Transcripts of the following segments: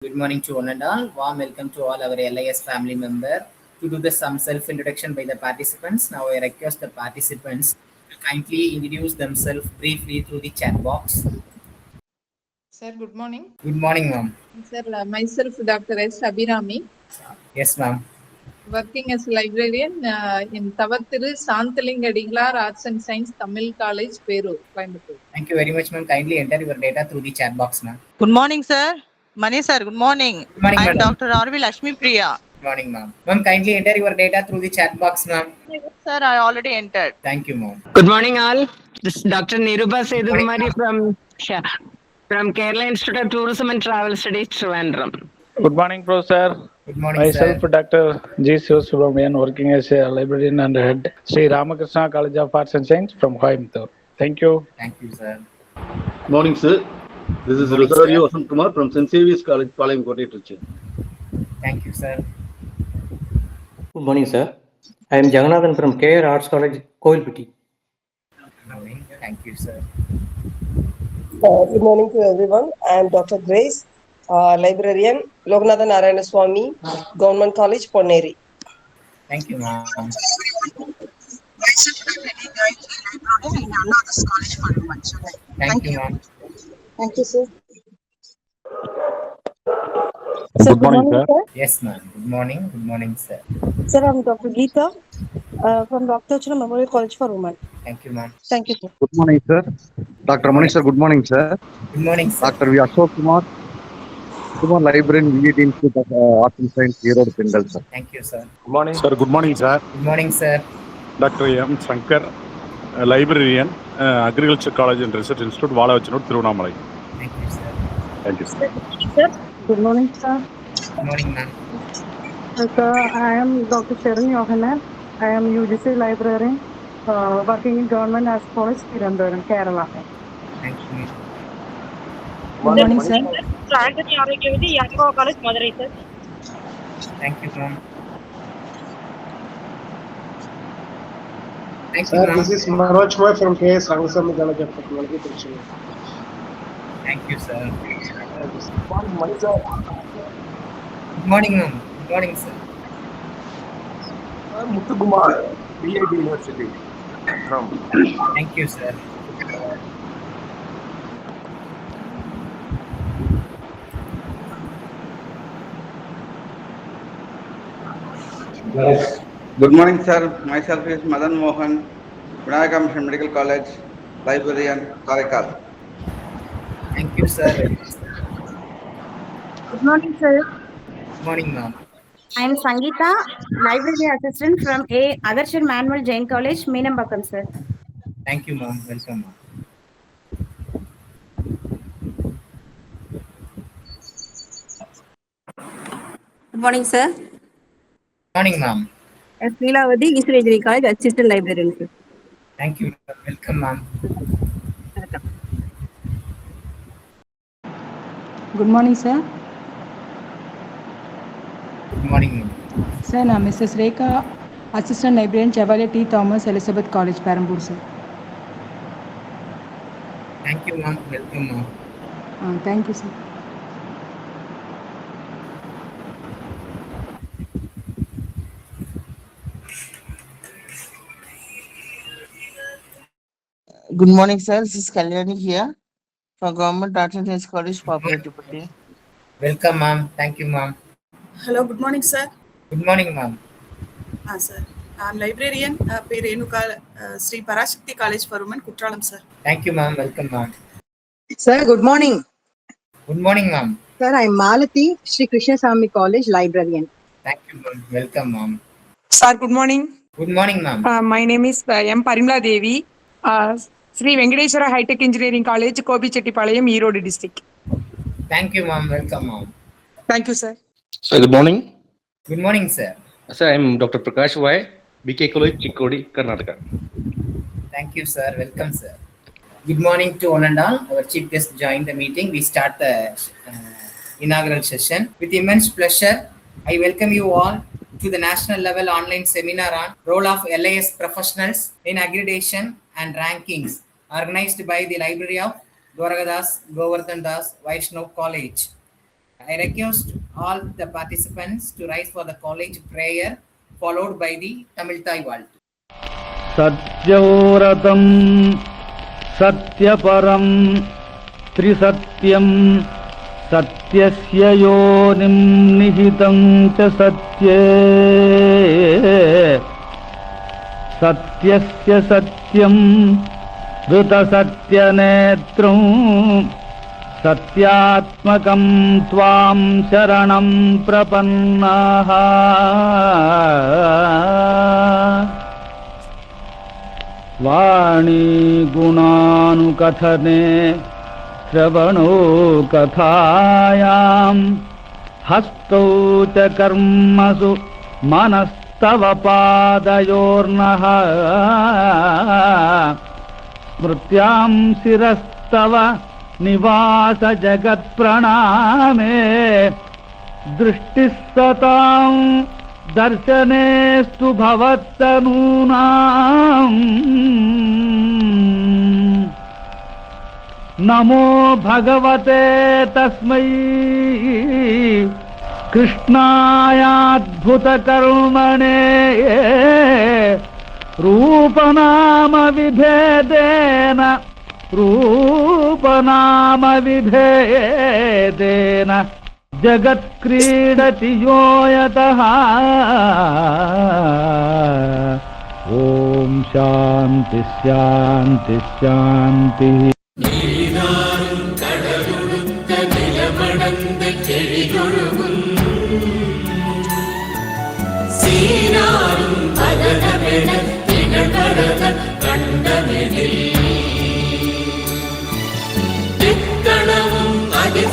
Good morning to one and all. Warm welcome to all our LIS family member. To do some self-introduction by the participants, now I request the participants to kindly introduce themselves briefly through the chat box. Sir, good morning. Good morning, ma'am. Sir, myself, Dr. S. Abhirami, Yes, ma'am. working as librarian in Tavathiru Santhalinga Adigalar Arts and Science Tamil College, Perur, Coimbatore. Thank you very much, ma'am. Kindly enter your data through the chat box, ma'am. Good morning, sir. Mani sir, good morning. Good morning, I'm madam. Dr. R.V. Lakshmi Priya. Good morning, ma'am. Ma'am, kindly enter your data through the chat box, ma'am. Sir, I already entered. Thank you, ma'am. Good morning, all. This is Dr. Nirupa Sedukumari from Kerala Institute of Tourism and Travel Studies, Trivandrum. Good morning, Professor. Good morning, Myself, sir. Dr. G. Subramanian, working as a librarian and head Sri Ramakrishna College of Arts and Science from Coimbatore. Thank you. Thank you, sir. Morning, sir. This is Morning, Rosario sir. Vasant Kumar from St. Xavier's College, Palayam, Kotai, Trichy. Thank you, sir. Good morning, sir. I am Jagannathan from KR Arts College, Koilpiti. Good morning. Thank you, sir. Good morning to everyone. I am Dr. Grace, librarian, Loganathan Narayana Swami, Government College, Ponneri. Thank you, ma'am. Thank you, ma'am. Thank you, sir. Sir, good morning, sir. Yes, ma'am. Good morning. Good morning, sir. Sir, I'm Dr. Geeta from Dr. Chana Memorial College for Women. Thank you, ma'am. Thank you, sir. Good morning, sir. Dr. Mani, sir. Good morning, sir. Good morning, sir. Dr. V. Ashok Kumar, librarian, VET Institute of Arts and Science, Erode, Pendal, sir. Thank you, sir. Good morning. Sir, good morning, sir. Good morning, sir. Dr. M. Shankar, librarian, Agriculture College and Research Institute, Valavachanur, Thiruvannamalai. Thank you, sir. Thank you, sir. Good morning, sir. Good morning, ma'am. Sir, I am Dr. Sharon Yohanan. I am UGC librarian working in Government as College, Thiruvannamalai, Kerala. Thank you. Good morning, sir. Anthony Aragavati, Yakova College, Madurai, sir. Thank you, ma'am. Thank Sir, you, ma'am. this is Manoj Roy from KS Rangasamy College of Technology, Trichy. Thank you, sir. Good morning, sir. Good morning, ma'am. Good morning, sir. Muthukumar, DIT University. Thank you, sir. Good morning, sir. Myself is Madan Mohan, Vinayaka Mission Medical College, librarian, Karaikal. Thank you, sir. Good morning, sir. Good morning, ma'am. I am Sangeeta, library assistant from A. Agarshar Manual Jain College, Meenambakam, sir. Thank you, ma'am. Welcome, ma'am. Good morning, sir. Good morning, ma'am. S. Neelavati, East College, assistant librarian, sir. Thank you. Welcome, ma'am. Good morning, sir. Good morning, ma'am. Sir, I am Mrs. Rekha, assistant librarian, Chevalier T. Thomas Elizabeth College, Perambur, sir. Thank you, ma'am. Welcome, ma'am. Thank you, sir. Good morning, sir. This is Kalyani here from Government Arts and Science College, Papalapati. Welcome, ma'am. Thank you, ma'am. Hello, good morning, sir. Good morning, ma'am. Sir. I'm librarian, Renuka, Sri Parashakti College for Women, Kutralam, sir. Thank you, ma'am. Welcome, ma'am. Sir, good morning. Good morning, ma'am. Sir, I am Malati, Sri Krishnasamy College, librarian. Thank you, ma'am. Welcome, ma'am. Sir, good morning. Good morning, ma'am. My name is M. Parimla Devi, Sri Venkateswara High Tech Engineering College, Kobichetipalayam, Erode District. Thank you, ma'am. Welcome, ma'am. Thank you, sir. Sir, good morning. Good morning, sir. Sir, I am Dr. Prakash Y, BK College, Chikkodi, Karnataka. Thank you, sir. Welcome, sir. Good morning to one and all. Our chief guest joined the meeting. We start the inaugural session. With immense pleasure, I welcome you all to the national level online seminar on role of LIS professionals in accreditation and rankings, organized by the Library of Dwaragadas Govardhan Das Vaishnav College, I request all the participants to rise for the college prayer, followed by the Tamil Thai Valtu. सत्यव्रतं सत्यपरं त्रिसत्यं सत्यस्य योनिं निहितं च सत्ये सत्यस्य सत्यं ऋतसत्यनेत्रं सत्यात्मकं त्वां शरणं प्रपन्नाः वाणी गुणानुकथने श्रवणो कथायां हस्तौ च कर्मसु मनस्तव पादयोर्नः स्मृत्यां शिरस्तव निवास जगत्प्रणामे दृष्टिः सतां दर्शनेस्तु भवत्तनूनाम् नमो भगवते तस्मै कृष्णायाद्भुतकर्मणे रूपनामविभेदेन जगत्क्रीडति यो यतः ॐ शान्ति शान्ति शान्तिः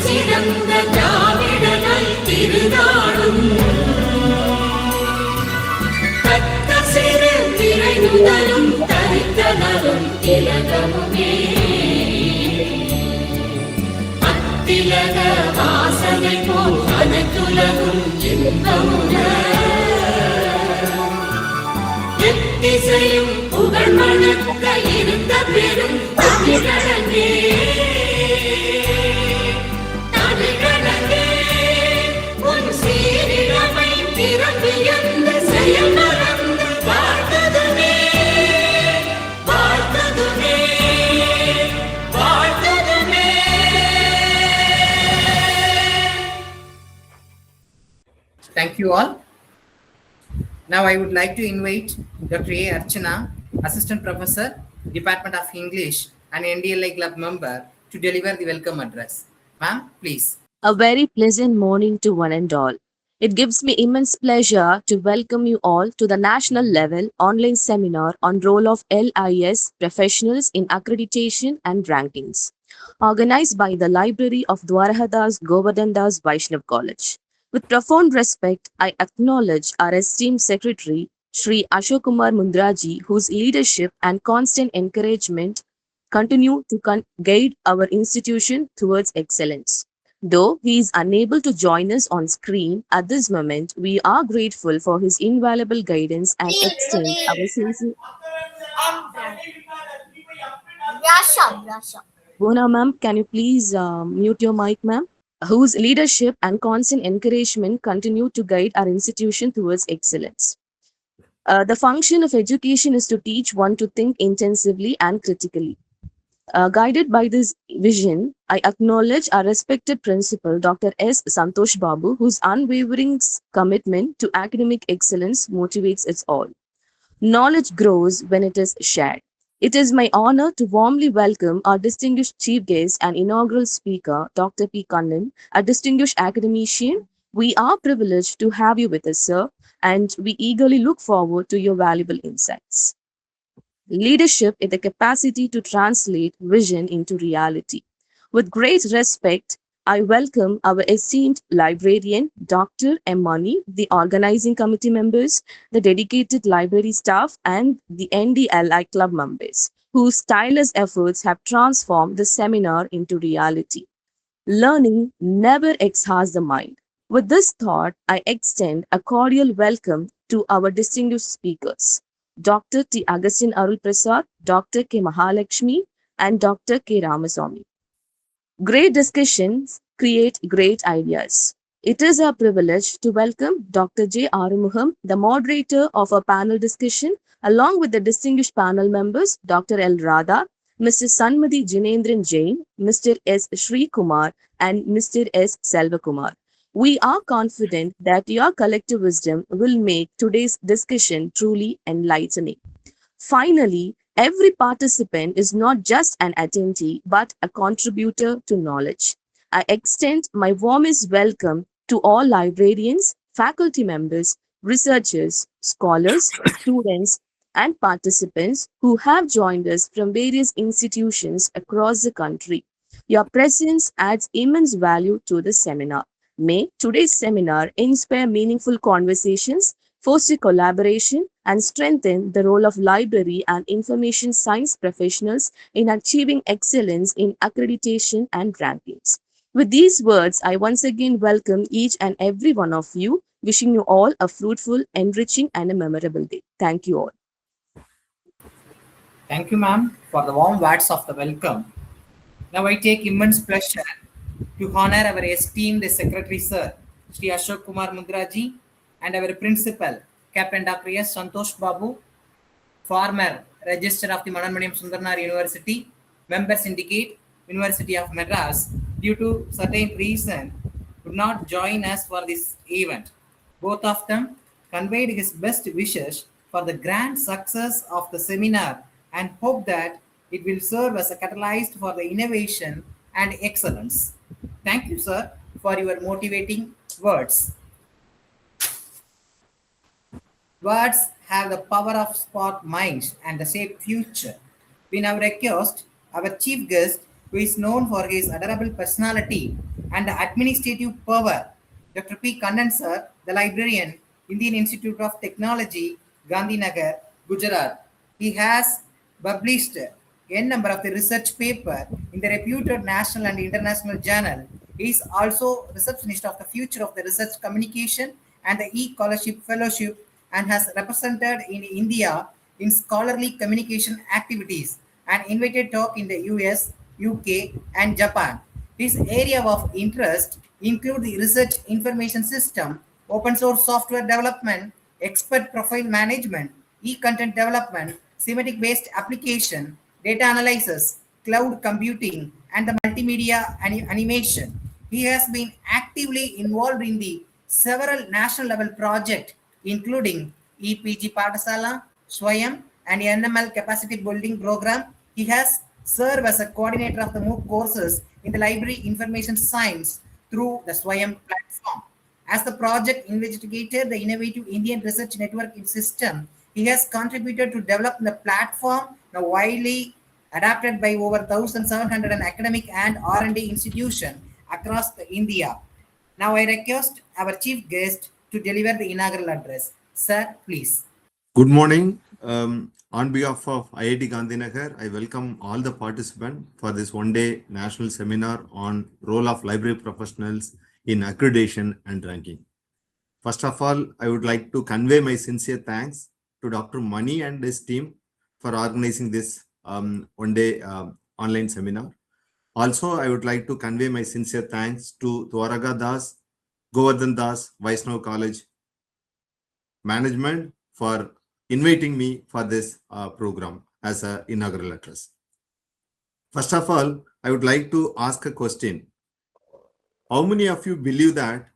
சிறந்த திராவிடர்கள் திருநாளும் தக்க சிறு திரை முதலும் தரித்தனரும் திலகமுமே அத்திலக வாசனை போல் அனைத்துலகும் இன்பமுன எத்திசையும் புகழ் மணக்க இருந்த பெரும் தமிழனே Thank you all. Now I would like to invite Dr. A. Archana, Assistant Professor, Department of English and NDLI Club member, to deliver the welcome address. Ma'am, please. A very pleasant morning to one and all. It gives me immense pleasure to welcome you all to the national level online seminar on role of LIS professionals in accreditation and rankings, organized by the Library of Dwarhadas Govardhandas Vaishnav College. With profound respect, I acknowledge our esteemed Secretary, Shri Ashok Kumar Mundraji, whose leadership and constant encouragement continue to guide our institution towards excellence. Though he is unable to join us on screen at this moment, we are grateful for his invaluable guidance and extend our sincere. Bona ma'am, can you please mute your mic, ma'am? Whose leadership and constant encouragement continue to guide our institution towards excellence. The function of education is to teach one to think intensively and critically. Guided by this vision, I acknowledge our respected principal, Dr. S. Santosh Babu, whose unwavering commitment to academic excellence motivates us all. Knowledge grows when it is shared. It is my honor to warmly welcome our distinguished chief guest and inaugural speaker, Dr. P. Kannan, a distinguished academician. We are privileged to have you with us, sir, and we eagerly look forward to your valuable insights. Leadership is the capacity to translate vision into reality. With great respect, I welcome our esteemed librarian, Dr. M. Mani, the organizing committee members, the dedicated library staff, and the NDLI club members, whose tireless efforts have transformed the seminar into reality. Learning never exhausts the mind. With this thought, I extend a cordial welcome to our distinguished speakers, Dr. T. Agustin Arul Prasad, Dr. K. Mahalakshmi, and Dr. K. Ramaswamy. Great discussions create great ideas. It is our privilege to welcome Dr. J. Arumugham, the moderator of our panel discussion, along with the distinguished panel members, Dr. L. Radha, Mr. Sanmati Jinendran Jain, Mr. S. Sri Kumar, and Mr. S. Selvakumar. We are confident that your collective wisdom will make today's discussion truly enlightening. Finally, every participant is not just an attendee but a contributor to knowledge. I extend my warmest welcome to all librarians, faculty members, researchers, scholars, students, and participants who have joined us from various institutions across the country. Your presence adds immense value to the seminar. May today's seminar inspire meaningful conversations, foster collaboration, and strengthen the role of library and information science professionals in achieving excellence in accreditation and rankings. With these words, I once again welcome each and every one of you, wishing you all a fruitful, enriching, and a memorable day. Thank you all. Thank you, ma'am, for the warm words of the welcome. Now I take immense pleasure to honor our esteemed Secretary Sir, Sri Ashok Kumar Mudraji, and our Principal, Captain Dr. S. Santosh Babu, former Register of the Madanmaniam Sundarnar University, Member Syndicate, University of Madras, due to certain reason, could not join us for this event. Both of them conveyed his best wishes for the grand success of the seminar and hope that it will serve as a catalyst for the innovation and excellence. Thank you, sir, for your motivating words. Words have the power of spark minds and the shape future. We now request our chief guest, who is known for his adorable personality and administrative power, Dr. P. Kannan sir, the librarian, Indian Institute of Technology, Gandhinagar, Gujarat. He has published a number of the research paper in the reputed national and international journal. He is also receptionist of the Future of the Research Communication and the E-Scholarship Fellowship, and has represented in India in scholarly communication activities and invited talk in the US, UK, and Japan. His area of interest include the research information system, open source software development, expert profile management, e-content development, semantic-based application, data analysis, cloud computing, and the multimedia animation. He has been actively involved in the several national level projects, including EPG Patasala, Swayam, and NML capacity building program. He has served as a coordinator of the MOOC courses in the library information science through the Swayam platform. As the project investigator, the innovative Indian research network system, he has contributed to develop the platform, now widely adapted by over 1,700 academic and R&D institutions across India. Now I request our chief guest to deliver the inaugural address. Sir, please. Good morning. On behalf of IIT Gandhinagar, I welcome all the participants for this one-day national seminar on role of library professionals in accreditation and ranking. First of all, I would like to convey my sincere thanks to Dr. Mani and his team for organizing this one-day online seminar. Also, I would like to convey my sincere thanks to Dwaraga Das, Govardhan Das, Vaishnav College management for inviting me for this program as an inaugural address. First of all, I would like to ask a question. How many of you believe that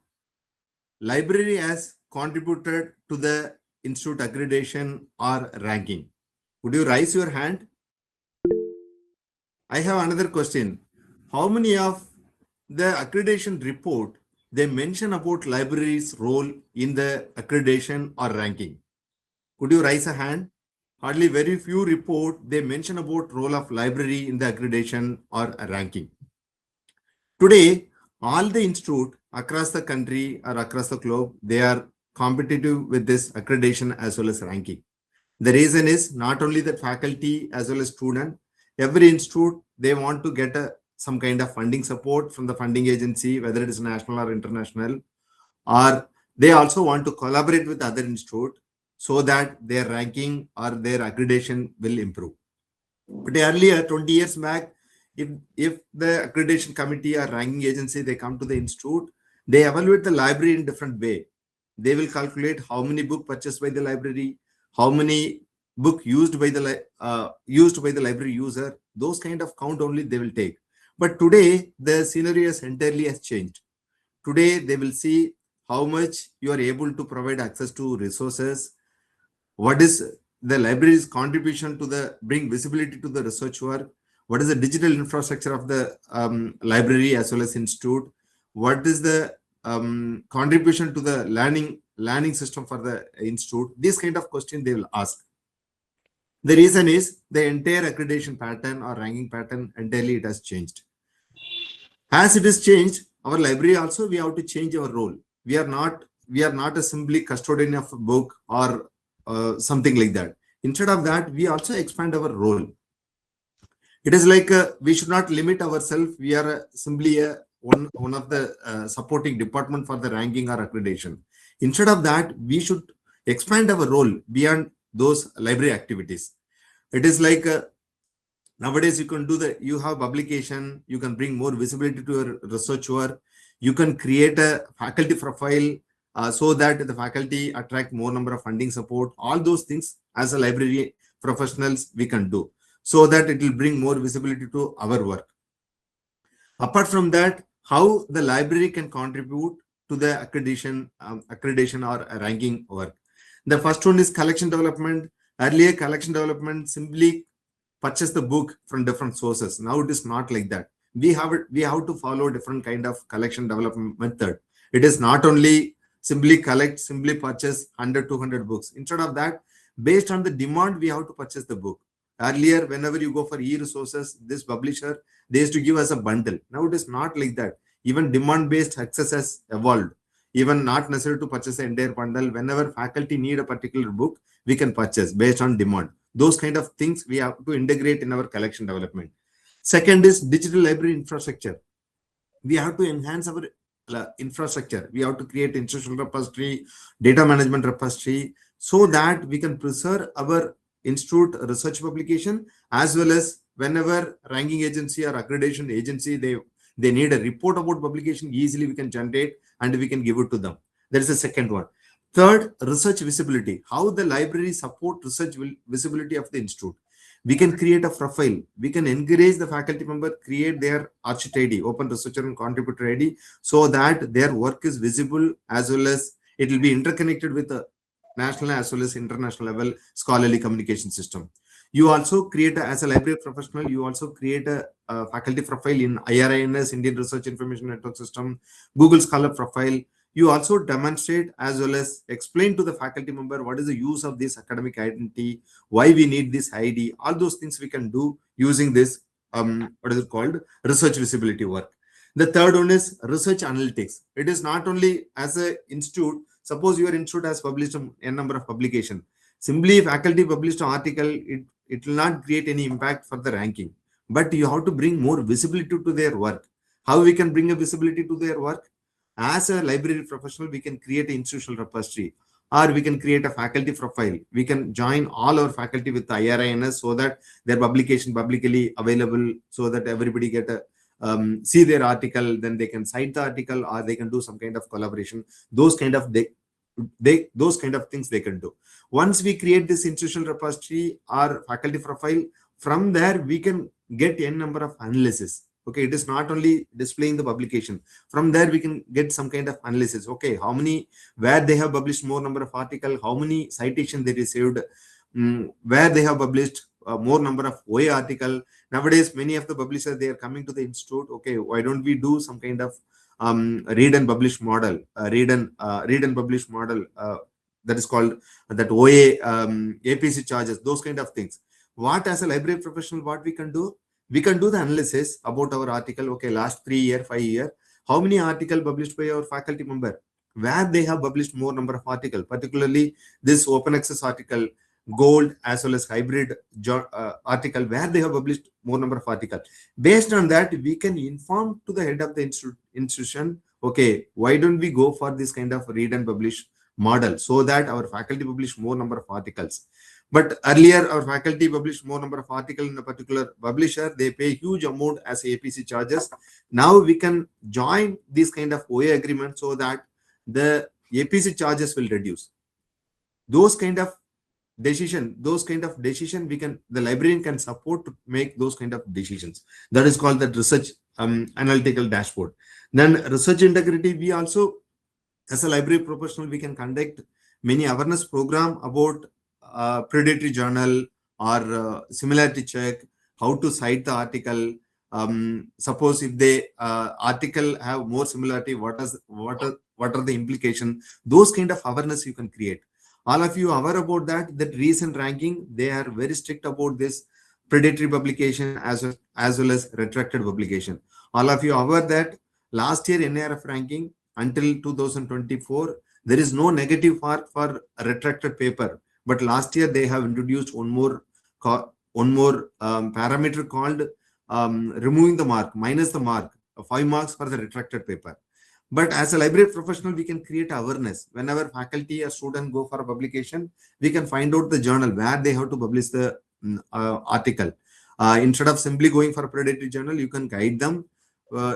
library has contributed to the institute accreditation or ranking? Would you raise your hand? I have another question. How many of the accreditation report they mention about library's role in the accreditation or ranking? Could you raise a hand? Hardly very few report they mention about role of library in the accreditation or ranking. Today, all the institute across the country or across the globe, they are competitive with this accreditation as well as ranking. The reason is not only the faculty as well as student, every institute, they want to get some kind of funding support from the funding agency, whether it is national or international, or they also want to collaborate with other institute so that their ranking or their accreditation will improve. But earlier, 20 years back, if the accreditation committee or ranking agency, they come to the institute, they evaluate the library in different way. They will calculate how many book purchased by the library, how many book used by the library user. Those kind of count only they will take. But today the scenario entirely has changed. Today they will see how much you are able to provide access to resources, what is the library's contribution to the bring visibility to the research work, what is the digital infrastructure of the library as well as institute, what is the contribution to the learning system for the institute. This kind of question they will ask. The reason is the entire accreditation pattern or ranking pattern entirely it has changed. As it is changed, our library also we have to change our role. We are not a simply custodian of a book or something like that. Instead of that, we also expand our role. It is like we should not limit ourselves. We are simply one of the supporting department for the ranking or accreditation. Instead of that, we should expand our role beyond those library activities. It is like nowadays you have publication, you can bring more visibility to your research work, you can create a faculty profile so that the faculty attract more number of funding support. All those things as a library professionals we can do, so that it will bring more visibility to our work. Apart from that, how the library can contribute to the accreditation or ranking work. The first one is collection development. Earlier, collection development simply purchase the book from different sources. Now it is not like that. We have to follow different kind of collection development method. It is not only simply purchase 100, 200 books. Instead of that, based on the demand, we have to purchase the book. Earlier, whenever you go for e-resources, this publisher, they used to give us a bundle. Now it is not like that. Even demand-based access has evolved. Even not necessary to purchase the entire bundle. Whenever faculty need a particular book, we can purchase based on demand. Those kind of things we have to integrate in our collection development. Second is digital library infrastructure. We have to enhance our infrastructure. We have to create institutional repository, data management repository, so that we can preserve our institute research publication, as well as whenever ranking agency or accreditation agency they need a report about publication, easily we can generate and we can give it to them. That is the second one. Third, research visibility. How the library support research visibility of the institute. We can create a profile. We can encourage the faculty member create their Archit ID, open researcher and contributor ID, so that their work is visible, as well as it will be interconnected with the national as well as international level scholarly communication system. You also create as a library professional, you also create a faculty profile in IRINS, Indian Research Information Network System, Google Scholar profile. You also demonstrate as well as explain to the faculty member what is the use of this academic identity, why we need this ID. All those things we can do using this what is it called, research visibility work. The third one is research analytics. It is not only as a institute. Suppose your institute has published a number of publication. Simply faculty published an article, it will not create any impact for the ranking. But you have to bring more visibility to their work. How we can bring a visibility to their work? As a library professional, we can create an institutional repository, or we can create a faculty profile. We can join all our faculty with IRINS, so that their publication publicly available, so that everybody get a see their article, then they can cite the article, or they can do some kind of collaboration. Those kind of things they can do. Once we create this institutional repository or faculty profile, from there we can get n number of analysis. Okay, it is not only displaying the publication. From there we can get some kind of analysis. Okay, how many, where they have published more number of article, how many citation they received, where they have published more number of OA article. Nowadays many of the publishers, they are coming to the institute. Okay, why don't we do some kind of read and publish model, read and publish model, that is called that OA, APC charges, those kind of things. What as a library professional, what we can do? We can do the analysis about our article. Okay, last 3 year, 5 year, how many article published by our faculty member, where they have published more number of article, particularly this open access article, gold as well as hybrid article, where they have published more number of article. Based on that, we can inform to the head of the institution, okay, why don't we go for this kind of read and publish model, so that our faculty publish more number of articles. But earlier, our faculty published more number of articles in a particular publisher. They pay huge amount as APC charges. Now we can join this kind of OA agreement so that the APC charges will reduce. Those kind of decision, the librarian can support to make those kind of decisions. That is called the research analytical dashboard. Then research integrity, we also, as a library professional, we can conduct many awareness program about predatory journal or similarity check, how to cite the article. Suppose if the article have more similarity, what are the implications? Those kind of awareness you can create. All of you are aware about that recent ranking, they are very strict about this predatory publication as well as retracted publication. All of you are aware that last year NARF ranking until 2024, there is no negative mark for a retracted paper. But last year they have introduced one more parameter called removing the mark, minus the mark, 5 marks for the retracted paper. But as a library professional, we can create awareness. Whenever faculty or student go for a publication, we can find out the journal where they have to publish the article. Instead of simply going for a predatory journal, you can guide them.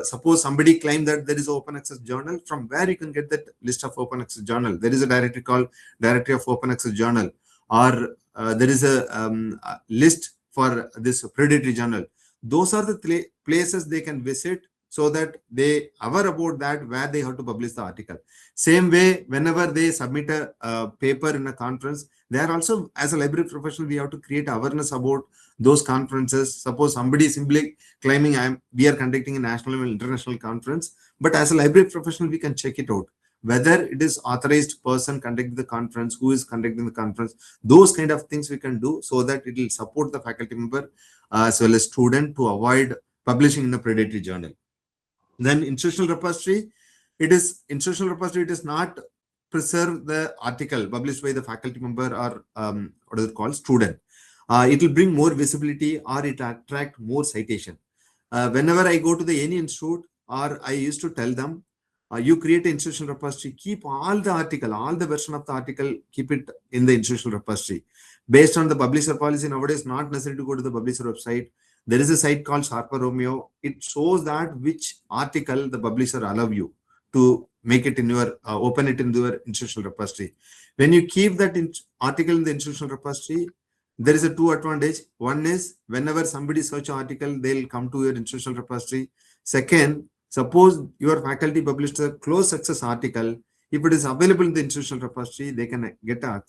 Suppose somebody claimed that there is an open access journal, from where you can get that list of open access journal. There is a directory called Directory of Open Access Journal, or there is a list for this predatory journal. Those are the places they can visit, so that they are aware about that, where they have to publish the article. Same way, whenever they submit a paper in a conference, they are also, as a library professional, we have to create awareness about those conferences. Suppose somebody is simply claiming we are conducting a national or international conference, but as a library professional, we can check it out, whether it is authorized person conducting the conference, who is conducting the conference. Those kind of things we can do, so that it will support the faculty member as well as student to avoid publishing in a predatory journal. Then institutional repository, it is not preserve the article published by the faculty member or what is it called, student. It will bring more visibility, or it attract more citation. Whenever I go to any institute, or I used to tell them, you create an institutional repository, keep all the article, all the version of the article, keep it in the institutional repository. Based on the publisher policy nowadays, not necessary to go to the publisher website. There is a site called Sharper Romeo. It shows that which article the publisher allow you to make it in your, open it in your institutional repository. When you keep that article in the institutional repository, there is a 2 advantage. One is, whenever somebody search an article, they'll come to your institutional repository. Second, suppose your faculty published a closed access article. If it is available in the institutional repository, they can get an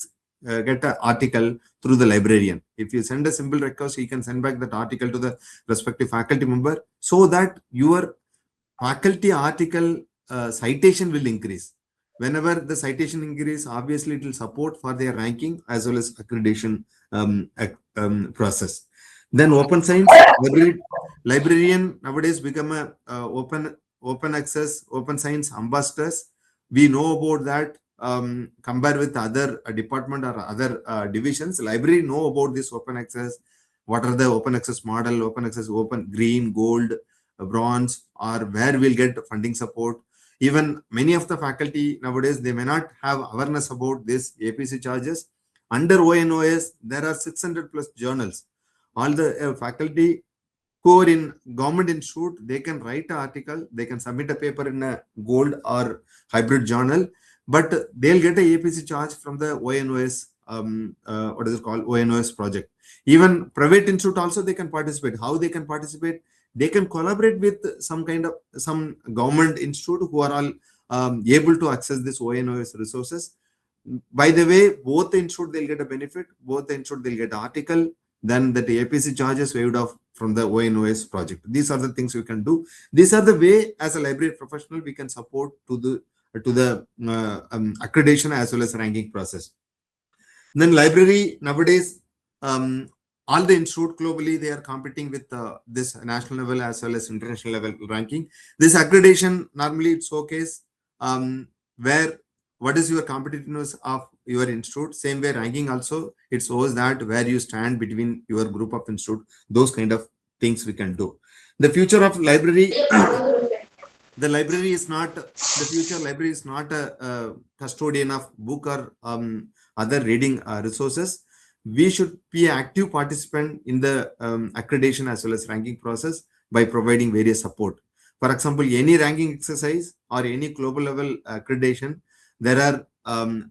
article through the librarian. If you send a simple request, he can send back that article to the respective faculty member, so that your faculty article citation will increase. Whenever the citation increase, obviously it will support for their ranking as well as accreditation process. Then open science, librarian nowadays become a open access, open science ambassadors. We know about that. Compared with other department or other divisions, library know about this open access. What are the open access model, open access, open, green, gold, bronze, or where we'll get funding support. Even many of the faculty nowadays, they may not have awareness about this APC charges. Under ONOS, there are 600 plus journals. All the faculty who are in government institute, they can write an article, they can submit a paper in a gold or hybrid journal, but they'll get a APC charge from the ONOS, what is it called, ONOS project. Even private institute also, they can participate. How they can participate? They can collaborate with some government institute who are all able to access this ONOS resources. By the way, both the institute, they'll get a benefit, both the institute, they'll get an article, then that APC charges waived off from the ONOS project. These are the things we can do. These are the way, as a library professional, we can support to the accreditation as well as ranking process. Then library nowadays, all the institute globally, they are competing with this national level as well as international level ranking. This accreditation normally it showcase where what is your competitiveness of your institute. Same way ranking also, it shows that where you stand between your group of institute. Those kind of things we can do. The future of library. The library is not, the future library is not a custodian of book or other reading resources. we should be an active participant in the accreditation as well as ranking process by providing various support. For example, any ranking exercise or any global level accreditation, there are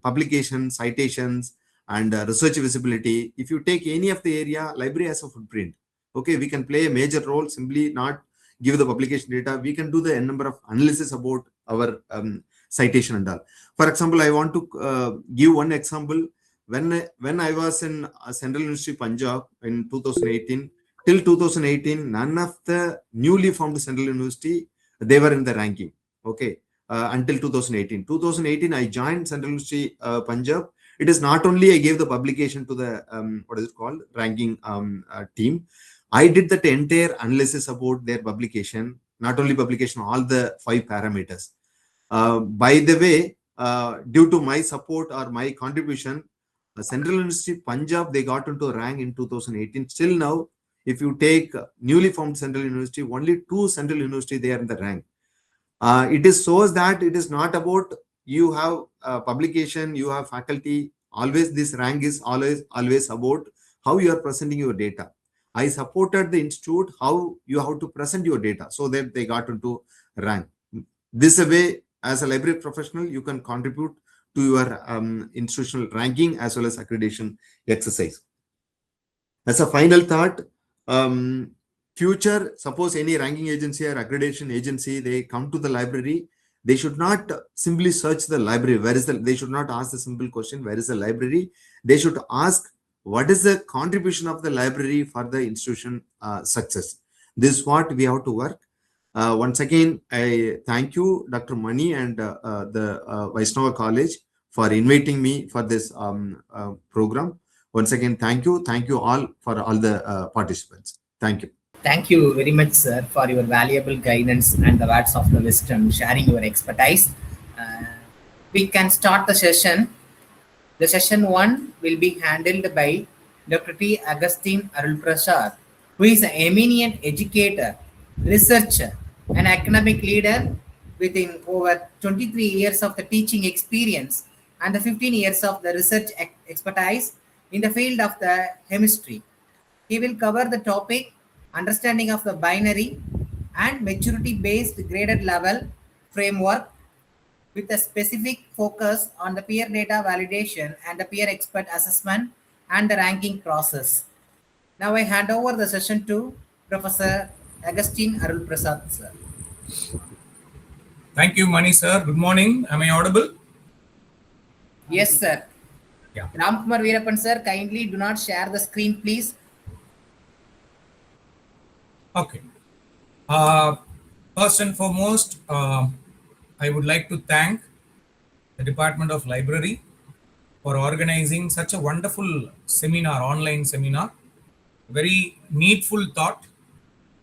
publications, citations, and research visibility. If you take any of the area, library has a footprint. Okay, we can play a major role, simply not give the publication data. We can do the n number of analysis about our citation and all. For example, I want to give one example. When I was in Central University Punjab in 2018, till 2018, none of the newly formed Central University, they were in the ranking. Okay, until 2018. 2018, I joined Central University Punjab. It is not only I gave the publication to the what is it called, ranking team. I did that entire analysis about their publication, not only publication, all the 5 parameters. By the way, due to my support or my contribution, Central University Punjab, they got into a rank in 2018. Still now, if you take newly formed Central University, only 2 Central University they are in the rank. It is so that it is not about you have publication, you have faculty. Always this rank is always about how you are presenting your data. I supported the institute how you have to present your data so that they got into rank. This way, as a library professional, you can contribute to your institutional ranking as well as accreditation exercise. As a final thought, future, suppose any ranking agency or accreditation agency, they come to the library, they should not simply search the library. They should not ask the simple question, where is the library? They should ask, what is the contribution of the library for the institution success? This is what we have to work. Once again, I thank you, Dr. Mani and the Vaishnava College for inviting me for this program. Once again, thank you. Thank you all for all the participants. Thank you. Thank you very much, sir, for your valuable guidance and the words of the wisdom, sharing your expertise. We can start the session. The session 1 will be handled by Dr. T. Agustin Arulprasad, who is an eminent educator, researcher, and academic leader within over 23 years of the teaching experience and the 15 years of the research expertise in the field of the chemistry. He will cover the topic understanding of the binary and maturity-based graded level framework with a specific focus on the peer data validation and the peer expert assessment and the ranking process. Now I hand over the session to Professor Agustin Arulprasad, sir. Thank you, Mani, sir. Good morning. Am I audible? Yes, sir. Yeah. Ramkumar Veerapan, sir, kindly do not share the screen, please. Okay. First and foremost, I would like to thank the Department of Library for organizing such a wonderful seminar, online seminar. Very needful thought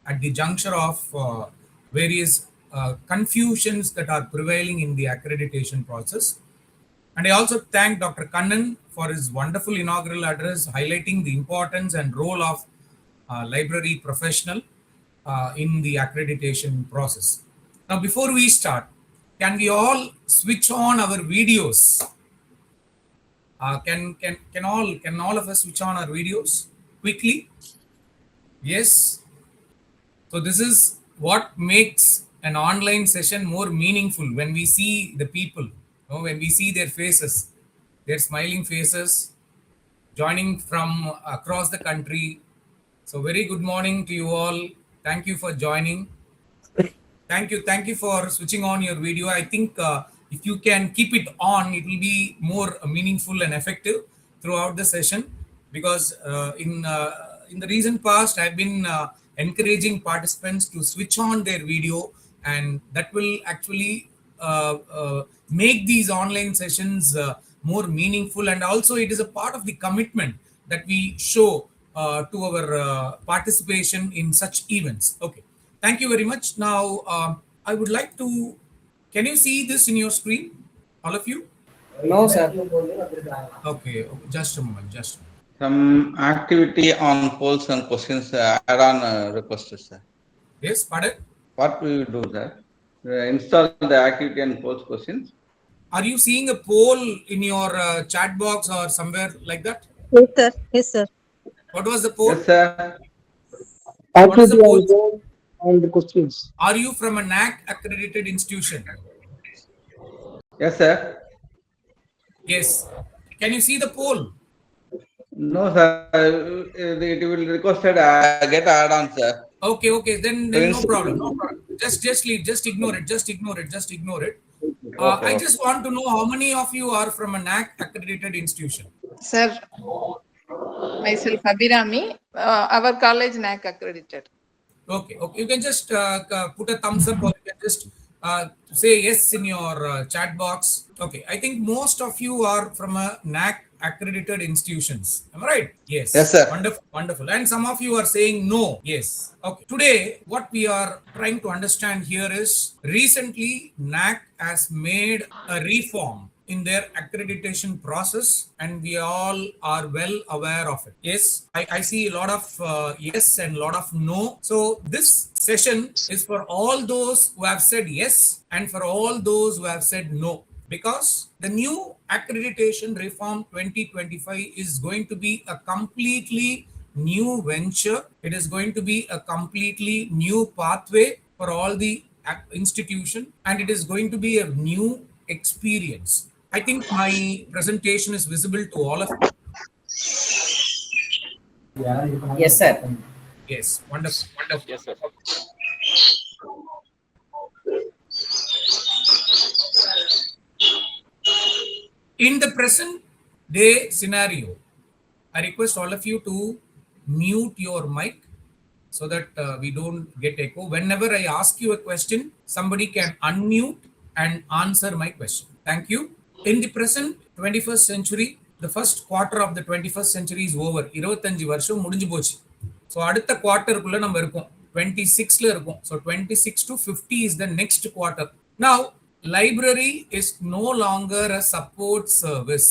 at the juncture of various confusions that are prevailing in the accreditation process. And I also thank Dr. Kannan for his wonderful inaugural address highlighting the importance and role of library professional in the accreditation process. Now, before we start, can we all switch on our videos? Can all of us switch on our videos quickly? Yes. So this is what makes an online session more meaningful, when we see the people, when we see their faces, their smiling faces, joining from across the country. So very good morning to you all. Thank you for joining. Thank you for switching on your video. I think if you can keep it on, it will be more meaningful and effective throughout the session, because in the recent past, I've been encouraging participants to switch on their video, and that will actually make these online sessions more meaningful. And also it is a part of the commitment that we show to our participation in such events. Okay, thank you very much. Now, I would like to, can you see this in your screen, all of you? No, sir. Okay, just a moment, Some activity on polls and questions add-on requested, sir. Yes, pardon? What we will do, sir? Install the activity and polls questions. Are you seeing a poll in your chat box or somewhere like that? Yes, sir. Yes, sir. What was the poll? Yes, sir. What is the Activity poll? also and the questions. Are you from a NAC accredited institution? Yes, sir. Yes. Can you see the poll? No, sir. It will requested get add on, sir. Okay. Then So no problem. No problem. Just leave. Just ignore it. Just ignore it. Just ignore it. I just want to know how many of you are from a NAC accredited institution. Sir, myself Abhirami, our college NAC accredited. Okay. You can just put a thumbs up, or you can just say yes in your chat box. Okay. I think most of you are from a NAC accredited institutions. Am I right? Yes. Yes, sir. Wonderful. And some of you are saying no. Yes. Okay. Today, what we are trying to understand here is recently NAC has made a reform in their accreditation process, and we all are well aware of it. Yes, I see a lot of yes and a lot of no. So this session is for all those who have said yes and for all those who have said no, because the new accreditation reform 2025 is going to be a completely new venture. It is going to be a completely new pathway for all the institution, and it is going to be a new experience. I think my presentation is visible to all of you. Yes, sir. Yes, wonderful. Yes, sir. In the present day scenario, I request all of you to mute your mic so that we don't get echo. Whenever I ask you a question, somebody can unmute and answer my question. Thank you. In the present 21st century, the first quarter of the 21st century is over. 25 வருஷம் முடிஞ்சு போச்சு. So அடுத்த குவார்ட்டருக்குள்ள நம்ம இருக்கோம். 26ல இருக்கும். So 26 to 50 is the next quarter. Now, library is no longer a support service.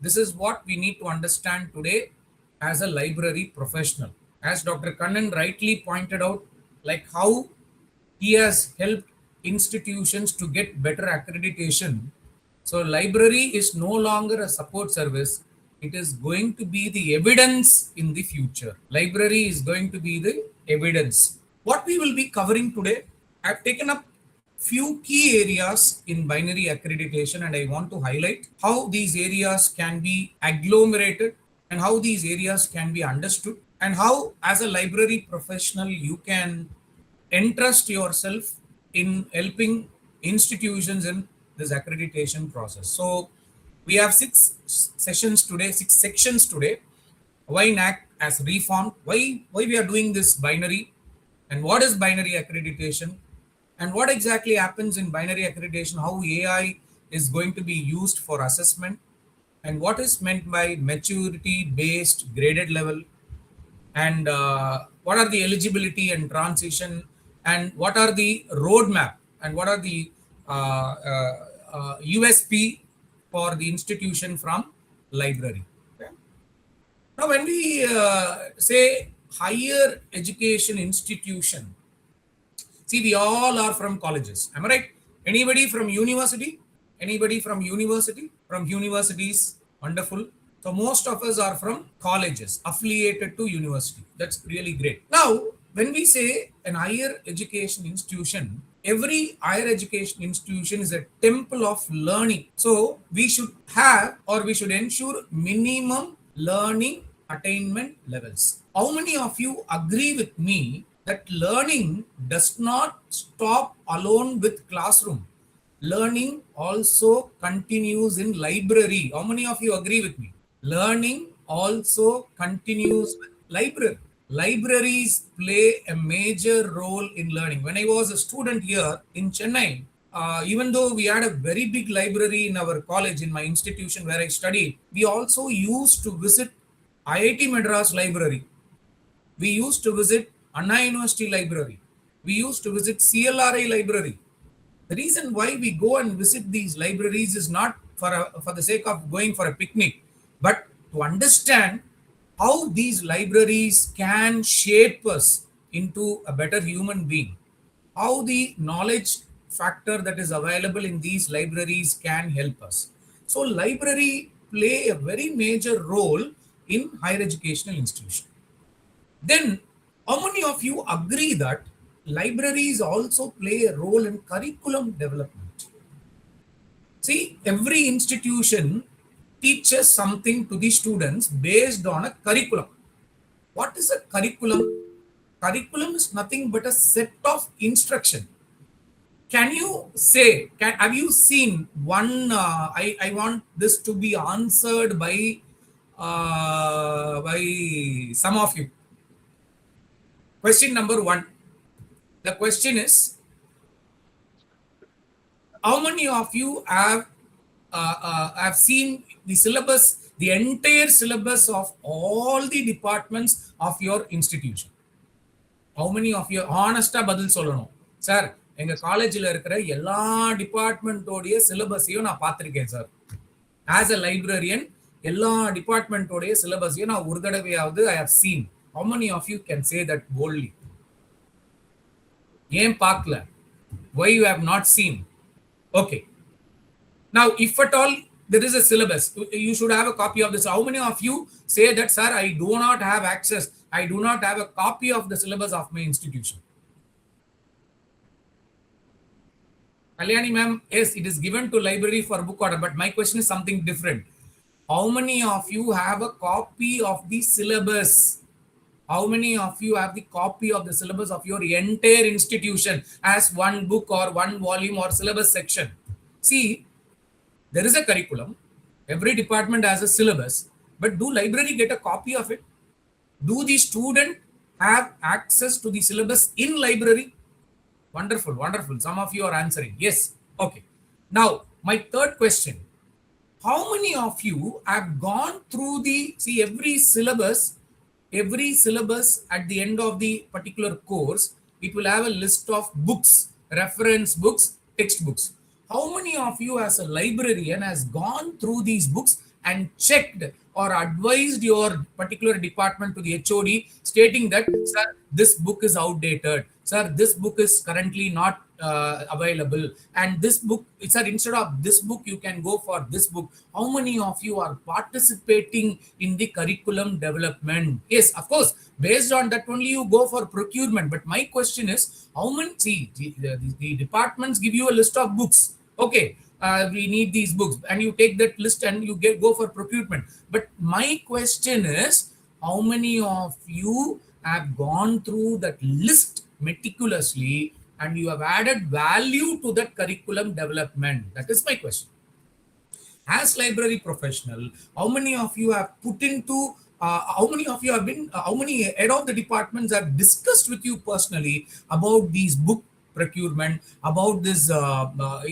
This is what we need to understand today as a library professional. As Dr. Kannan rightly pointed out, like how he has helped institutions to get better accreditation. So library is no longer a support service. It is going to be the evidence in the future. Library is going to be the evidence. What we will be covering today, I've taken up few key areas in binary accreditation, and I want to highlight how these areas can be agglomerated and how these areas can be understood, and how as a library professional you can entrust yourself in helping institutions in this accreditation process. So we have six sections today. Why NAC has reformed, why we are doing this binary, and what is binary accreditation, and what exactly happens in binary accreditation, how AI is going to be used for assessment, and what is meant by maturity based graded level, and what are the eligibility and transition, and what are the roadmap, and what are the USP for the institution from library. Okay. Now, when we say higher education institution, see, we all are from colleges. Am I right? Anybody from university? Anybody from university? From universities? Wonderful. So most of us are from colleges affiliated to university. That's really great. Now, when we say an higher education institution, every higher education institution is a temple of learning. So we should have, or we should ensure minimum learning attainment levels. How many of you agree with me that learning does not stop alone with classroom? Learning also continues in library. How many of you agree with me? Learning also continues with library. Libraries play a major role in learning. When I was a student here in Chennai, even though we had a very big library in our college, in my institution where I studied, we also used to visit IIT Madras library. We used to visit Anna University library. We used to visit CLRI library. The reason why we go and visit these libraries is not for the sake of going for a picnic, but to understand how these libraries can shape us into a better human being, how the knowledge factor that is available in these libraries can help us. So library play a very major role in higher educational institution. Then, how many of you agree that libraries also play a role in curriculum development? See, every institution teaches something to the students based on a curriculum. What is a curriculum? Curriculum is nothing but a set of instruction. Can you say, have you seen one, I want this to be answered by some of you. Question number 1. The question is, how many of you have seen the syllabus, the entire syllabus of all the departments of your institution? How many of you honestly பதில் சொல்லணும்? Sir, எங்க காலேஜ்ல இருக்கிற எல்லா டிபார்ட்மெண்டோடைய சிலபஸையும் நான் பார்த்திருக்கேன் sir. As a librarian, எல்லா டிபார்ட்மெண்டோடைய சிலபஸையும் நான் ஒரு தடவையாவது I have seen. How many of you can say that boldly? ஏன் பார்க்கல? Why you have not seen? Okay. Now, if at all there is a syllabus, you should have a copy of this. How many of you say that, sir, I do not have access, I do not have a copy of the syllabus of my institution? Kalyani ma'am, yes, it is given to library for book order, but my question is something different. How many of you have a copy of the syllabus? How many of you have the copy of the syllabus of your entire institution as one book or one volume or syllabus section? See, there is a curriculum. Every department has a syllabus, but do library get a copy of it? Do the student have access to the syllabus in library? Wonderful, wonderful. Some of you are answering. Yes. Okay. Now, my third question. How many of you have gone through every syllabus at the end of the particular course, it will have a list of books, reference books, textbooks. How many of you as a librarian has gone through these books and checked or advised your particular department to the HOD stating that, sir, this book is outdated, sir, this book is currently not available, and this book, sir, instead of this book you can go for this book? How many of you are participating in the curriculum development? Yes, of course, based on that only you go for procurement. But my question is, how many, the departments give you a list of books. Okay, we need these books, and you take that list and you go for procurement. But my question is, how many of you have gone through that list meticulously and you have added value to that curriculum development? That is my question. As library professional, how many of you have put into how many of you have been, how many head of the departments have discussed with you personally about these book procurement, about this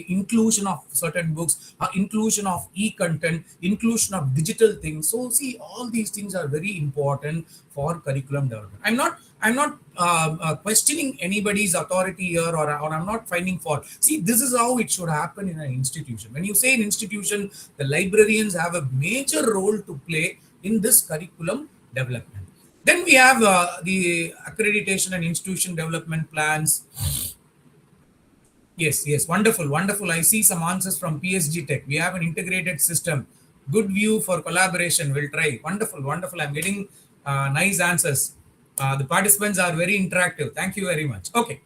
inclusion of certain books, inclusion of e-content, inclusion of digital things? So see, all these things are very important for curriculum development. I'm not questioning anybody's authority here, or I'm not finding fault. See, this is how it should happen in an institution. When you say an institution, the librarians have a major role to play in this curriculum development. Then we have the accreditation and institution development plans. Yes, wonderful, wonderful. I see some answers from PSG Tech. We have an integrated system. Good view for collaboration. We'll try. Wonderful, wonderful. I'm getting nice answers. The participants are very interactive. Thank you very much. Okay.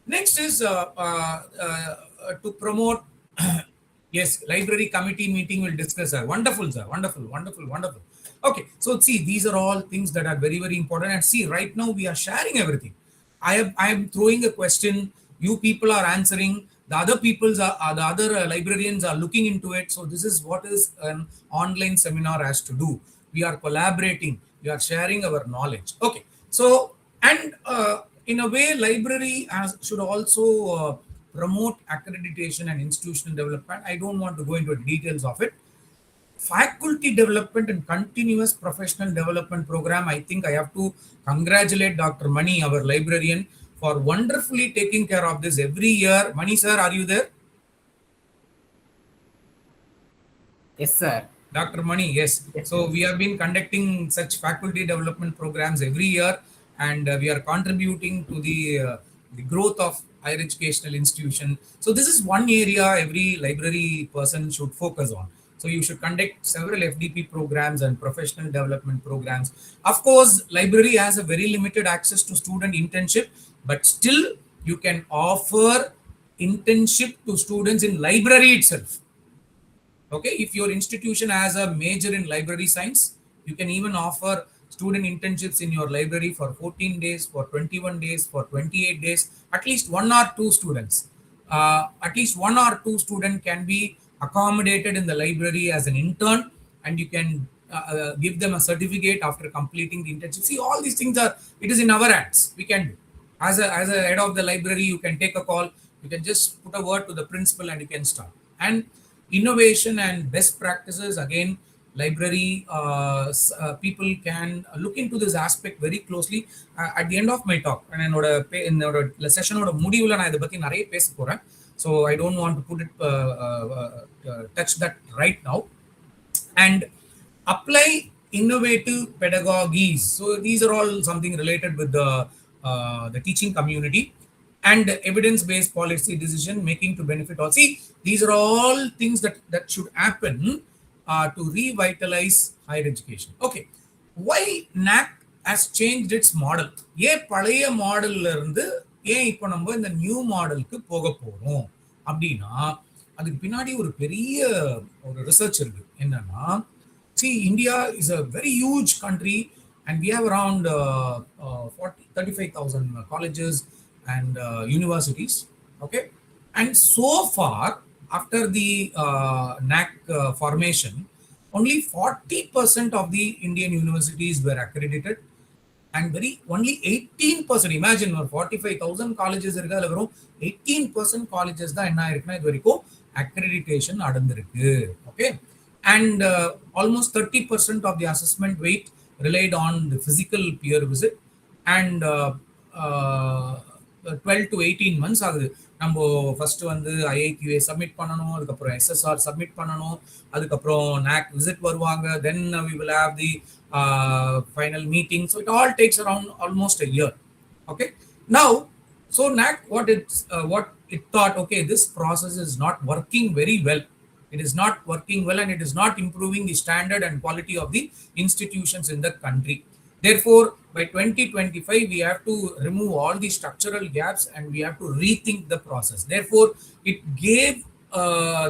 Next is to promote. Yes, library committee meeting will discuss. Sir. Wonderful, sir. Wonderful, wonderful, wonderful. Okay. So see, these are all things that are very, very important. And see, right now we are sharing everything. I am throwing a question. You people are answering. The other the other librarians are looking into it. So this is what is an online seminar has to do. We are collaborating. We are sharing our knowledge. Okay. So, and in a way, library should also promote accreditation and institutional development. I don't want to go into the details of it. Faculty development and continuous professional development program. I think I have to congratulate Dr. Mani, our librarian, for wonderfully taking care of this every year. Mani sir, are you there? Yes, sir. Dr. Mani, yes. So we have been conducting such faculty development programs every year, and we are contributing to the growth of higher educational institution. So this is one area every library person should focus on. So you should conduct several FDP programs and professional development programs. Of course, library has a very limited access to student internship, but still you can offer internship to students in library itself. Okay, if your institution has a major in library science, you can even offer student internships in your library for 14 days, for 21 days, for 28 days, at least one or two students. At least one or two student can be accommodated in the library as an intern, and you can give them a certificate after completing the internship. See, all these things are, it is in our hands. We can do. As a head of the library, you can take a call, you can just put a word to the principal and you can start. And innovation and best practices, again, library people can look into this aspect very closely. At the end of my talk, and என்னோட செஷனோட முடிவுல நான் இதை பத்தி நிறைய பேச போறேன். So I don't want to put it touch that right now. And apply innovative pedagogies. So these are all something related with the teaching community. And evidence-based policy decision making to benefit all. See, these are all things that should happen to revitalize higher education. Okay, why NAC has changed its model? ஏன் பழைய மாடல்ல இருந்து ஏன் இப்போ நம்ம இந்த new மாடலுக்கு போக போறோம் அப்படின்னா, அதுக்கு பின்னாடி ஒரு பெரிய ஒரு ரிசர்ச் இருக்கு. என்னன்னா, see, India is a very huge country and we have around 35,000 colleges and universities. Okay, and so far after the NAC formation, only 40% of the Indian universities were accredited, and only 18%. Imagine, 45,000 colleges irukku, adula verum 18% colleges da enna irukna idu varaikum accreditation adandirukku. Okay, and almost 30% of the assessment weight relied on the physical peer visit, and 12 to 18 months ஆகுது. நம்ம first வந்து IIQA submit பண்ணணும், அதுக்கப்புறம் SSR submit பண்ணணும், அதுக்கப்புறம் NAC visit வருவாங்க, then we will have the final meeting. So it all takes around almost a year. Okay, now, so NAC what it thought, okay, this process is not working very well. It is not working well and it is not improving the standard and quality of the institutions in the country. Therefore, by 2025, we have to remove all the structural gaps and we have to rethink the process. Therefore, it gave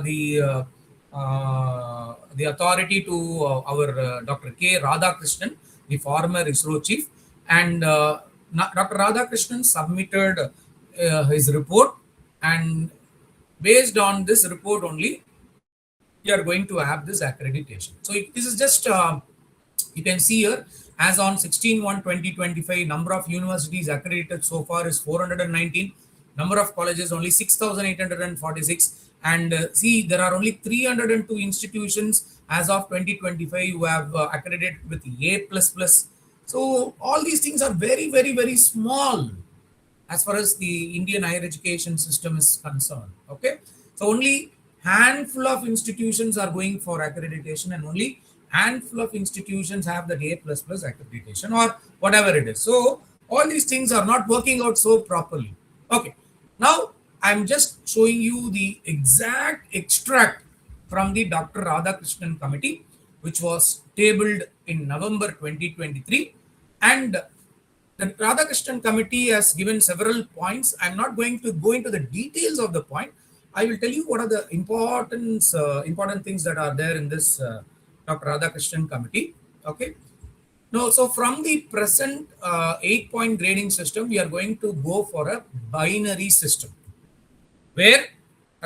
the authority to our Dr. K. Radhakrishnan, the former ISRO chief, and Dr. Radhakrishnan submitted his report, and based on this report only, we are going to have this accreditation. So this is just, you can see here, as on 16/1/2025, number of universities accredited so far is 419. Number of colleges only 6,846. And see, there are only 302 institutions as of 2025 who have accredited with A++. So all these things are very, very, very small as far as the Indian higher education system is concerned. Okay, so only handful of institutions are going for accreditation, and only handful of institutions have that A++ accreditation or whatever it is. So all these things are not working out so properly. Okay, now I'm just showing you the exact extract from the Dr. Radhakrishnan committee, which was tabled in November 2023. And the Radhakrishnan committee has given several points. I'm not going to go into the details of the point. I will tell you what are the important things that are there in this Dr. Radhakrishnan committee. Okay. No, so from the present 8-point grading system, we are going to go for a binary system, where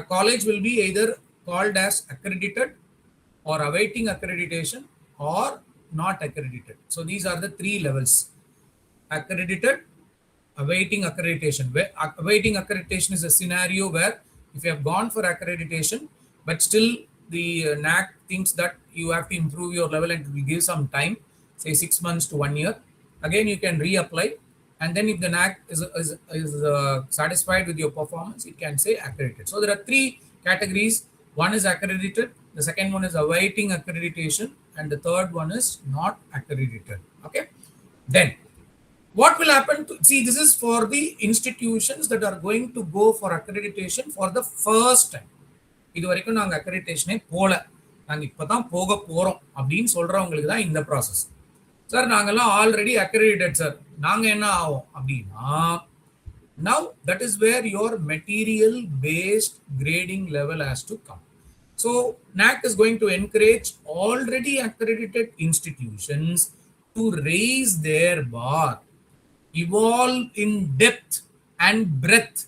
a college will be either called as accredited or awaiting accreditation or not accredited. So these are the three levels: accredited, awaiting accreditation. Where awaiting accreditation is a scenario where if you have gone for accreditation, but still the NAC thinks that you have to improve your level and it will give some time, say 6 months to 1 year, again you can reapply, and then if the NAC is satisfied with your performance, it can say accredited. So there are three categories. One is accredited, the second one is awaiting accreditation, and the third one is not accredited. Okay, then what will happen to, see, this is for the institutions that are going to go for accreditation for the first time. இது வரைக்கும் நாங்கள் அக்ரெடிட்டேஷனே போல, நாங்கள் இப்போ தான் போக போகிறோம் அப்படின்னு சொல்கிறவங்களுக்கு தான் இந்த ப்ராசஸ். சார் நாங்கள்லாம் ஆல்ரெடி அக்ரெடிட்டட் சார், நாங்கள் என்ன ஆகும் அப்படின்னா, now that is where your material based grading level has to come. So NAC is going to encourage already accredited institutions to raise their bar, evolve in depth and breadth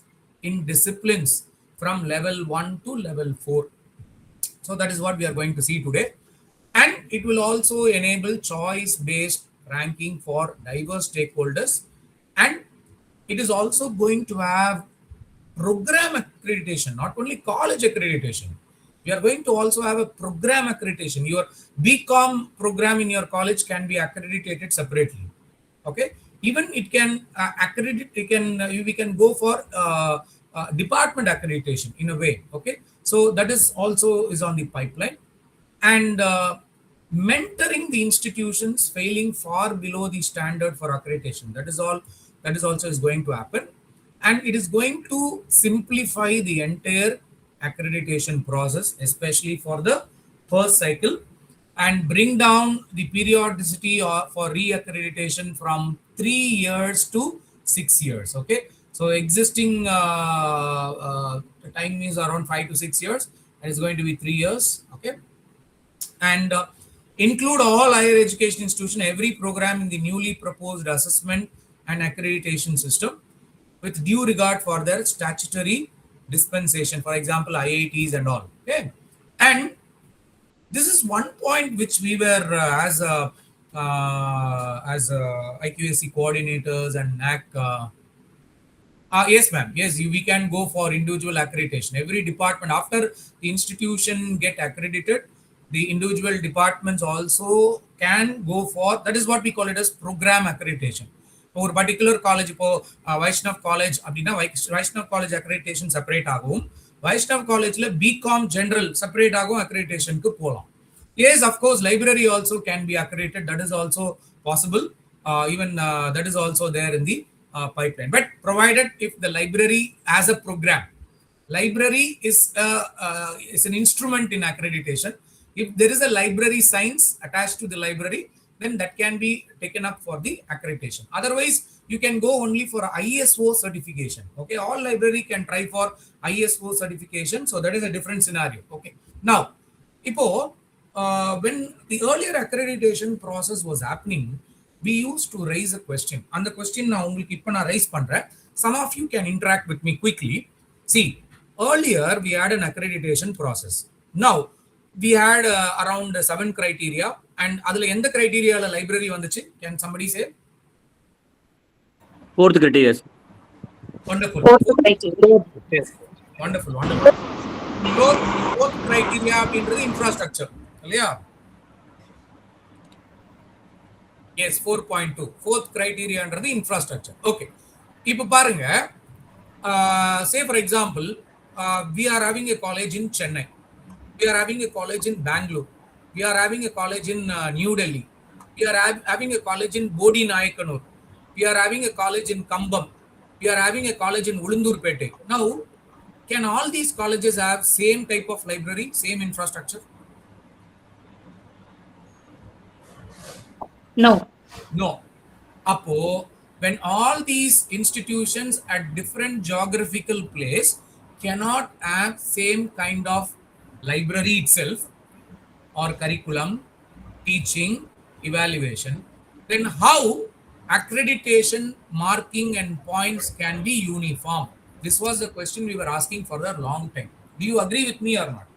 in disciplines from level 1 to level 4. So that is what we are going to see today. And it will also enable choice based ranking for diverse stakeholders, and it is also going to have program accreditation, not only college accreditation. We are going to also have a program accreditation. Your BCom program in your college can be accredited separately. Okay, even it can accredit. We can go for department accreditation in a way. Okay, so that is also is on the pipeline, and mentoring the institutions failing far below the standard for accreditation. That is all. That is also is going to happen, and it is going to simplify the entire accreditation process, especially for the first cycle, and bring down the periodicity for re-accreditation from 3 years to 6 years. Okay, so existing time is around 5 to 6 years, and it's going to be 3 years. Okay, and include all higher education institution, every program in the newly proposed assessment and accreditation system with due regard for their statutory dispensation, for example IITs and all. Okay, and this is one point which we were as IQAC coordinators and NAC. Yes ma'am, yes, we can go for individual accreditation. Every department, after the institution get accredited, the individual departments also can go for, that is what we call it as program accreditation. ஒரு particular college, இப்போ Vaishnaw college அப்படின்னா Vaishnaw college accreditation separate ஆகும். வைஷ்ணவ் காலேஜ்ல BCom general separate ஆகும், அக்ரெடிடேஷனுக்கு போகலாம். Yes, of course, library also can be accredited. That is also possible. Even that is also there in the pipeline. But provided if the library as a program, library is an instrument in accreditation. If there is a library science attached to the library, then that can be taken up for the accreditation. Otherwise, you can go only for ISO certification. Okay, all library can try for ISO certification. So that is a different scenario. Okay, now, when the earlier accreditation process was happening, we used to raise a question. And the question now I raise pandra. Some of you can interact with me quickly. See, earlier we had an accreditation process. Now, we had around 7 criteria, and adula endha criteria la library vanduchu? Can somebody say? 4th criteria. Wonderful. 4th criteria. Yes. Wonderful. Fourth criteria அப்படின்றது infrastructure இல்லையா? Yes, 4.2. Fourth criteria ன்றது infrastructure. Okay, இப்போ பாருங்க, say for example, we are having a college in Chennai. We are having a college in Bangalore. We are having a college in New Delhi. We are having a college in Bodhi Nayakanur. We are having a college in Kambam. We are having a college in Ulundurpete. Now, can all these colleges have same type of library, same infrastructure? No. No. Appo, when all these institutions at different geographical place cannot have same kind of library itself or curriculum, teaching, evaluation, then how accreditation, marking and points can be uniform? This was the question we were asking for a long time. Do you agree with me or not?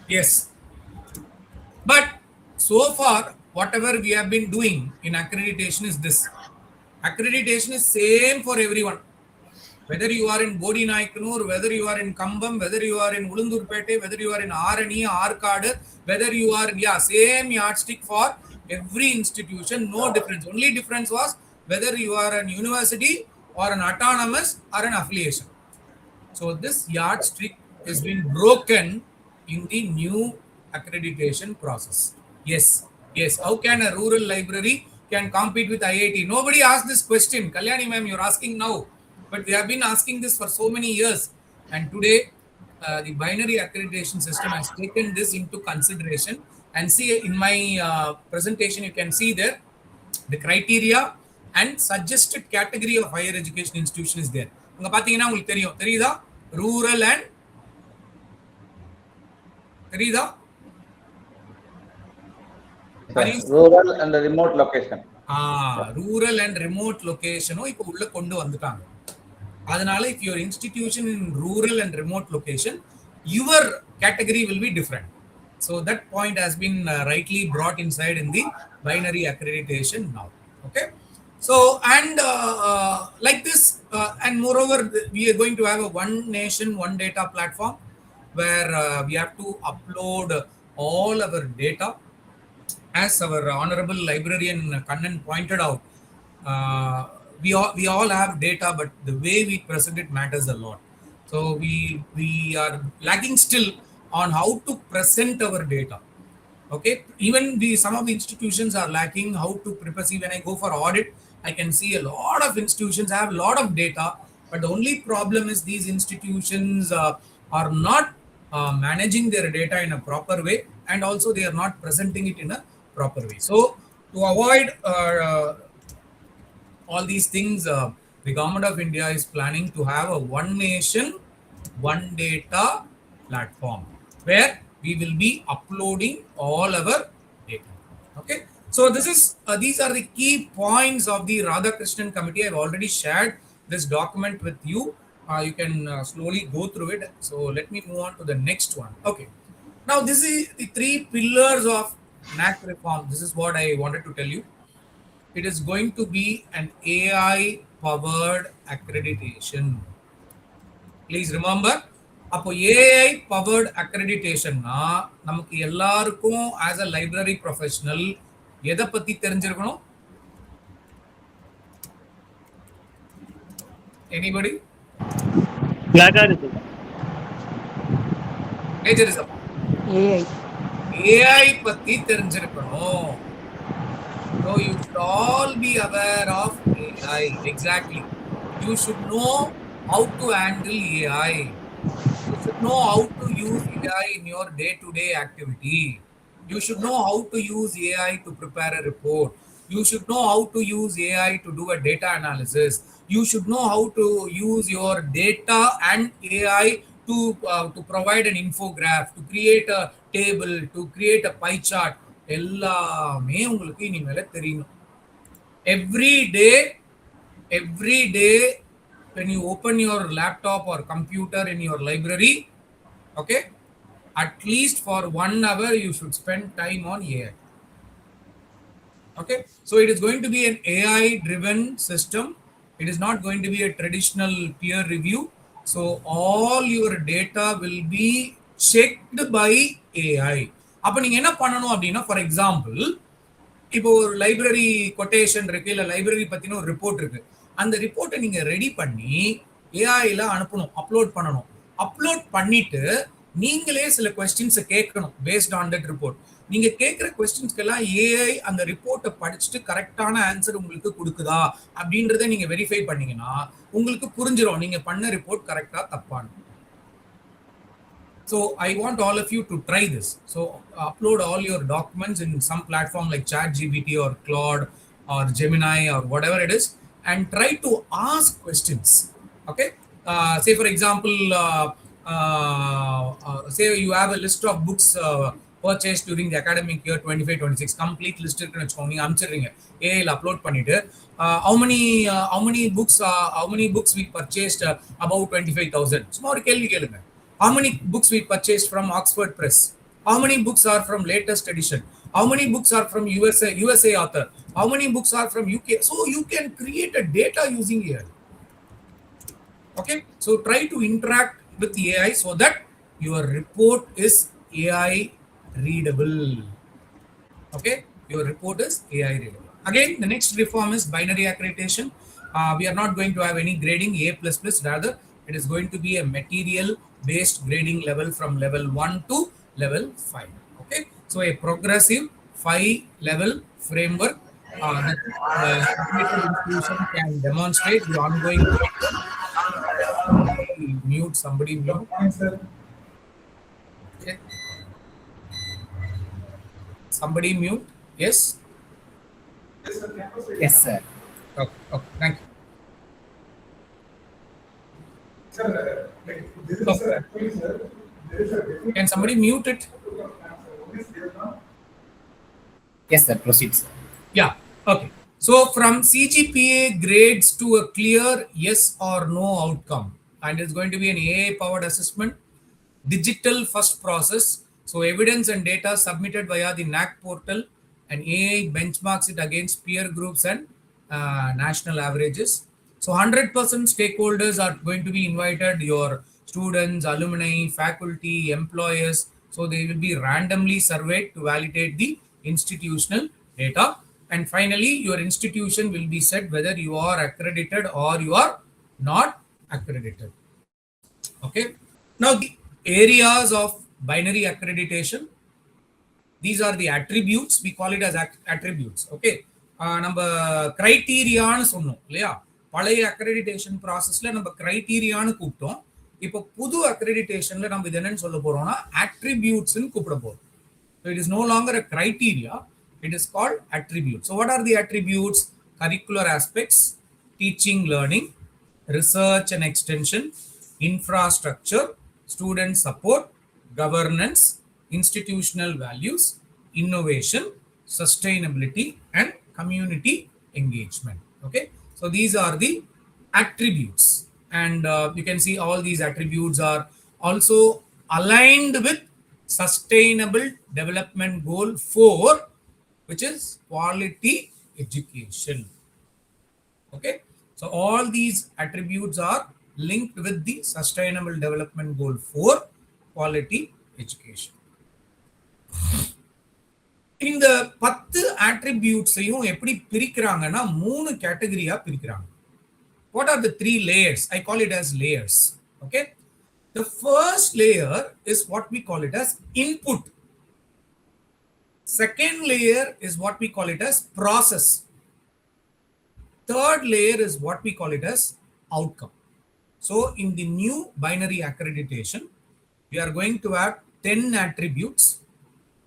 Yes. But so far, whatever we have been doing in accreditation is this. Accreditation is same for everyone. Whether you are in Bodhi Nayakanur, whether you are in Kambam, whether you are in Ulundurpete, whether you are in Arani, Arcade, whether you are, same yardstick for every institution, no difference. Only difference was whether you are an university or an autonomous or an affiliation. So this yardstick has been broken in the new accreditation process. Yes. How can a rural library can compete with IIT? Nobody asked this question. Kalyani ma'am, you're asking now. But we have been asking this for so many years. And today, the binary accreditation system has taken this into consideration. And see, in my presentation, you can see there the criteria and suggested category of higher education institution is there. உங்க பாத்தீங்கன்னா உங்களுக்கு தெரியும் தெரியுதா rural and தெரியுதா rural and remote location. Rural and ரிமோட் லொகேஷனும் இப்போ உள்ள கொண்டு வந்துட்டாங்க. அதனால if your institution in rural and remote location, your category will be different. So that point has been rightly brought inside in the binary accreditation now. Okay. So and like this and moreover we are going to have a one nation one data platform where we have to upload all our data. As our honorable librarian Kannan pointed out, we all have data, but the way we present it matters a lot. So we are lagging still on how to present our data. Okay, even some of the institutions are lacking how to prepare. See, when I go for audit, I can see a lot of institutions have a lot of data, but the only problem is these institutions are not managing their data in a proper way, and also they are not presenting it in a proper way. So to avoid all these things, the government of India is planning to have a one nation one data platform where we will be uploading all our data. Okay, so this is these are the key points of the Radhakrishnan committee. I've already shared this document with you. You can slowly go through it. So let me move on to the next one. Okay, now this is the 3 pillars of NAC reform. This is what I wanted to tell you. It is going to be an AI powered accreditation. Please remember, அப்போ AI powered accreditation-னா நமக்கு எல்லாருக்கும் as a library professional எதை பத்தி தெரிஞ்சிருக்கணும்? Anybody? Plagiarism. AI பத்தி தெரிஞ்சிருக்கணும். So you should all be aware of AI. Exactly. You should know how to handle AI. You should know how to use AI in your day-to-day activity. You should know how to use AI to prepare a report. You should know how to use AI to do a data analysis. You should know how to use your data and AI to provide an infograph, to create a table, to create a pie chart. எல்லாமே உங்களுக்கு இனிமேல தெரியணும். Every day when you open your laptop or computer in your library, okay, at least for 1 hour you should spend time on AI. Okay, so it is going to be an AI driven system. It is not going to be a traditional peer review. So all your data will be checked by AI. அப்ப நீங்க என்ன பண்ணணும் அப்படின்னா, for example இப்போ ஒரு library quotation இருக்கு, இல்ல library பத்தின ஒரு ரிப்போர்ட் இருக்கு. அந்த ரிப்போர்ட்டை நீங்க ரெடி பண்ணி ஏஐல அனுப்பணும், அப்லோட் பண்ணணும். அப்லோட் பண்ணிட்டு நீங்களே சில கொஸ்டின்ஸை கேட்கணும் பேஸ்ட் ஆன் தட் ரிப்போர்ட். நீங்க கேட்கிற கொஸ்டின்ஸ்க்கெல்லாம் ஏஐ அந்த ரிப்போர்ட்டை படிச்சுட்டு கரெக்டான ஆன்சர் உங்களுக்கு கொடுக்குதா அப்படின்றத நீங்க வெரிஃபை பண்ணீங்கன்னா உங்களுக்கு புரிஞ்சிடும் நீங்க பண்ண ரிப்போர்ட் கரெக்டா தப்பானு. So I want all of you to try this. So upload all your documents in some platform like ChatGPT or Claude or Gemini or whatever it is, and try to ask questions. Okay. Say for example, say you have a list of books purchased during the academic year 25-26. Complete list இருக்குன்னு வெச்சுக்கோங்க. நீங்க அனுப்பிச்சிடுறீங்க, ஏஐல upload பண்ணிட்டு how many books we purchased about 25,000. சும்மா ஒரு கேள்வி கேளுங்க. How many books we purchased from Oxford Press? How many books are from latest edition? How many books are from USA author? How many books are from UK? So you can create a data using AI. Okay, so try to interact with AI so that your report is AI readable. Okay, your report is AI readable. Again, the next reform is binary accreditation. We are not going to have any grading A++, rather it is going to be a material based grading level from level 1 to level 5. Okay, so a progressive 5 level framework that the institution can demonstrate the ongoing mute somebody. Mute. Okay. Somebody mute. Yes. Yes, sir. Okay. Okay. Thank you. Okay. Can somebody mute it? Yes, sir. Proceed, sir. Yeah. Okay. So from CGPA grades to a clear yes or no outcome, and it's going to be an AI-powered assessment, digital first process. So evidence and data submitted via the NAC portal, and AI benchmarks it against peer groups and national averages. So 100% stakeholders are going to be invited, your students, alumni, faculty, employers. So they will be randomly surveyed to validate the institutional data. And finally, your institution will be said whether you are accredited or you are not accredited. Okay. Now, the areas of binary accreditation, these are the attributes. We call it as attributes. Okay. நம்ம கிரைட்டீரியான்னு சொன்னோம் இல்லையா? பழைய accreditation ப்ராசஸ்ல நம்ம கிரைட்டீரியான்னு கூப்பிட்டோம். இப்போ புது அக்ரெடிடேஷன்ல நம்ம இது என்னன்னு சொல்ல போறோம்னா attributesன்னு கூப்பிட போறோம். So it is no longer a criteria, it is called attributes. So what are the attributes? Curricular aspects, teaching, learning, research and extension, infrastructure, student support, governance, institutional values, innovation, sustainability, and community engagement. Okay, so these are the attributes, and you can see all these attributes are also aligned with Sustainable Development Goal 4, which is quality education. Okay, so all these attributes are linked with the Sustainable Development Goal 4, quality education. இந்த 10 attributes-ஐயும் எப்படி பிரிக்கிறாங்கன்னா 3 கேட்டகரியா பிரிக்கிறாங்க. What are the 3 layers? I call it as layers. Okay, the first layer is what we call it as input. Second layer is what we call it as process. Third layer is what we call it as outcome. So in the new binary accreditation, we are going to have 10 attributes.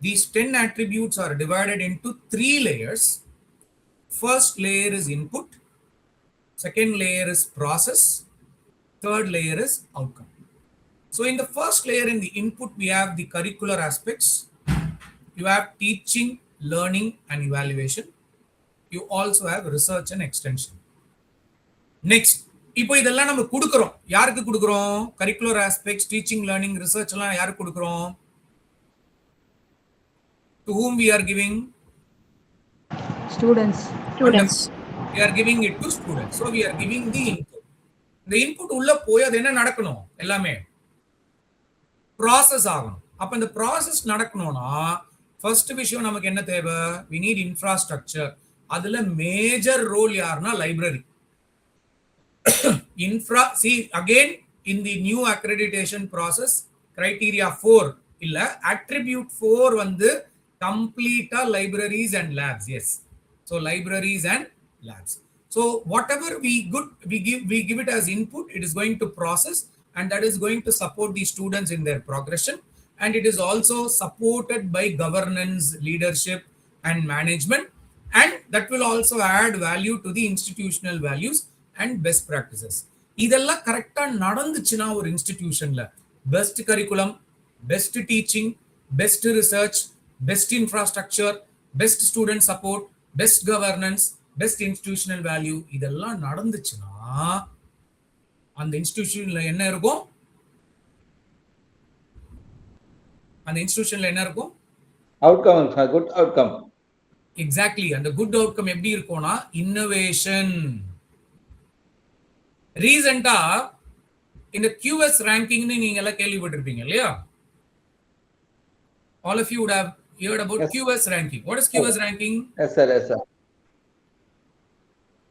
These 10 attributes are divided into 3 layers. First layer is input. Second layer is process. Third layer is outcome. So in the first layer, in the input, we have the curricular aspects. You have teaching, learning, and evaluation. You also have research and extension. Next, இப்போ இதெல்லாம் நம்ம கொடுக்கிறோம். யாருக்கு கொடுக்கிறோம்? Curricular aspects, teaching, learning, research எல்லாம் யாருக்கு கொடுக்கிறோம்? To whom we are giving? Students. We are giving it to students. So we are giving the input. The input உள்ள போய் அது என்ன நடக்கணும்? எல்லாமே ப்ராசஸ் ஆகணும். அப்ப இந்த ப்ராசஸ் நடக்கணும்னா ஃபர்ஸ்ட் விஷயம் நமக்கு என்ன தேவை? we need infrastructure. அதுல மேஜர் ரோல் யாருன்னா library. See again in the new accreditation process, criteria 4 இல்ல attribute 4 வந்து complete libraries and labs. Yes, so libraries and labs. So whatever we give it as input, it is going to process, and that is going to support the students in their progression, and it is also supported by governance, leadership, and management, and that will also add value to the institutional values and best practices. இதெல்லாம் கரெக்டா நடந்துச்சுன்னா ஒரு இன்ஸ்டிடியூஷன்ல best curriculum, best teaching, best research, best infrastructure, best student support, best governance, best institutional value, இதெல்லாம் நடந்துச்சுன்னா அந்த இன்ஸ்டிடியூஷன்ல என்ன இருக்கும்? அந்த இன்ஸ்டிடியூஷன்ல என்ன இருக்கும்? Outcome, good outcome. எக்ஸாக்ட்லி. அந்த குட் அவுட்கம் எப்படி இருக்கும்னா இன்னோவேஷன். ரீசெண்டா இந்த QS ரேங்கிங்னு நீங்க எல்லாம் கேள்விப்பட்டிருப்பீங்க இல்லையா? All of you would have heard about QS ranking. What is QS ranking? Yes sir, yes sir.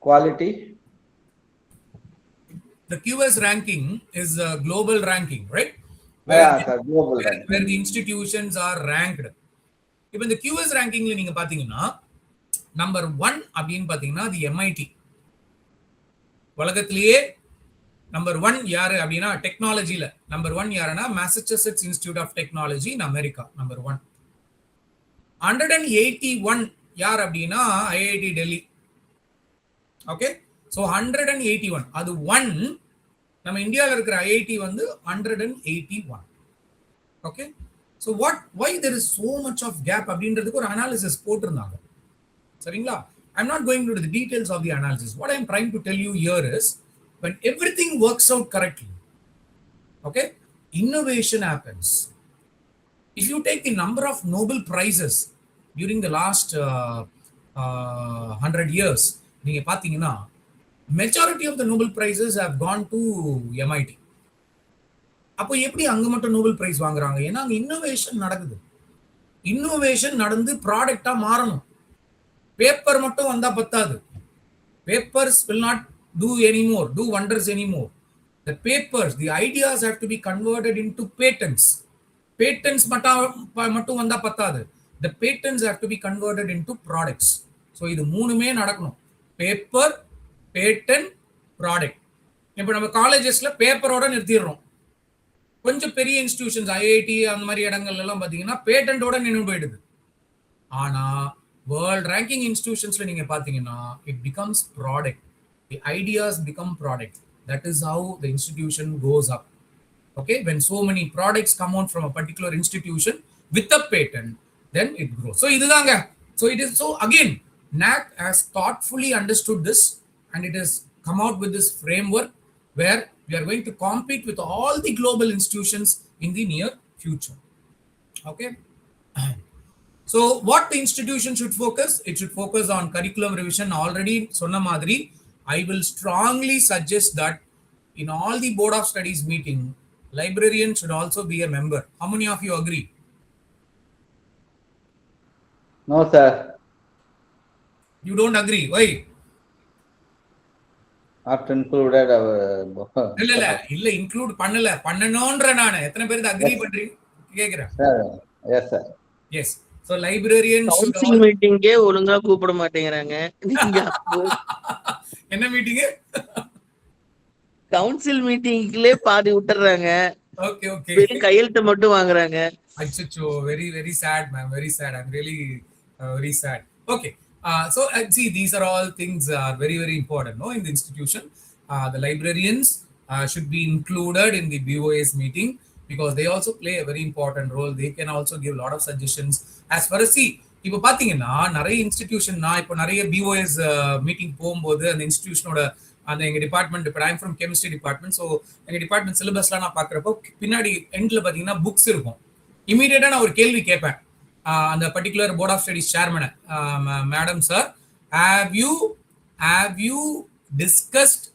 Quality. The QS ranking is a global ranking, right? Sir, global ranking. Where the institutions are ranked. இப்போ இந்த QS rankingல நீங்க பாத்தீங்கன்னா number 1 அப்படின்னு பாத்தீங்கன்னா அது MIT. உலகத்திலேயே number 1 யாரு அப்படின்னா டெக்னாலஜில நம்பர் 1 யாருன்னா Massachusetts Institute of Technology in America number 1. 181 யார் அப்படின்னா ஐஐடி டெல்லி. ஓகே, ஸோ 181 அது 1. நம்ம இந்தியாவில் இருக்கிற ஐஐடி வந்து 181. Okay, so why there is so much of gap அப்படின்றதுக்கு ஒரு அனாலிசிஸ் போட்டிருந்தாங்க. சரிங்களா? I'm not going into the details of the analysis. What I'm trying to tell you here is when everything works out correctly, okay, innovation happens. If you take the number of Nobel prizes during the last 100 years, நீங்க பாத்தீங்கன்னா majority of the Nobel prizes have gone to MIT. அப்போ எப்படி அங்க மட்டும் Nobel prize வாங்குறாங்க? ஏன்னா அங்க innovation நடக்குது. இன்னோவேஷன் நடந்து ப்ராடக்டா மாறணும். பேப்பர் மட்டும் வந்தா பத்தாது. Papers will not do wonders anymore. The papers, the ideas have to be converted into patents. Patents மட்டும் வந்தா பத்தாது. The patents have to be converted into products. So இது மூணுமே நடக்கணும். Paper, patent, product. இப்போ நம்ம காலேஜஸ்ல பேப்பரோட நிறுத்திடுறோம். கொஞ்சம் பெரிய இன்ஸ்டிடியூஷன்ஸ் ஐஐடி அந்த மாதிரி இடங்கள்ல எல்லாம் பாத்தீங்கன்னா பேட்டன்டோட நின்று போயிடுது. ஆனா வேர்ல்ட் ரேங்கிங் இன்ஸ்டிடியூஷன்ஸ்ல நீங்க பாத்தீங்கன்னா it becomes product. The ideas become product. That is how the institution goes up. Okay, when so many products come out from a particular institution with a patent, then it grows. So idudanga, so it is, so again NAC has thoughtfully understood this and it has come out with this framework where we are going to compete with all the global institutions in the near future. Okay, so what the institution should focus? It should focus on curriculum revision. Already sonna madri, I will strongly suggest that in all the board of studies meeting, librarian should also be a member. How many of you agree? No, sir. You don't agree. Why? Not included our. இல்ல include பண்ணணும்ன்ற நானு எத்தனை பேருக்கு agree பண்றீங்க கேக்குறேன். Sir, yes sir. Yes. So librarian should council மீட்டிங்கே ஒழுங்கா கூப்பிட மாட்டேங்கிறாங்க. நீங்க என்ன மீட்டிங்? கவுன்சில் மீட்டிங்லயே பாதி விட்டுறாங்க. Okay, okay. வெறும் கையெழுத்து மட்டும் வாங்குறாங்க. Achcho, very very sad ma'am, very sad. I'm really very sad. Okay, so see, these are all things are very very important, no, in the institution. The librarians should be included in the BOS meeting because they also play a very important role. They can also give a lot of suggestions as far as, see, இப்போ பாத்தீங்கன்னா நிறைய institution, நான் இப்போ நிறைய BOS meeting போகும்போது அந்த இன்ஸ்டிடியூஷனோட அந்த எங்க டிபார்ட்மெண்ட், இப்போ I'm from chemistry department, so எங்க டிபார்ட்மெண்ட் சிலபஸ்லாம் நான் பாக்குறப்போ பின்னாடி எண்ட்ல பாத்தீங்கன்னா புக்ஸ் இருக்கும். இமீடியட்டா நான் ஒரு கேள்வி கேட்பேன் அந்த பர்டிகுலர் போர்ட் ஆஃப் ஸ்டடிஸ் சேர்மனை, madam sir, have you discussed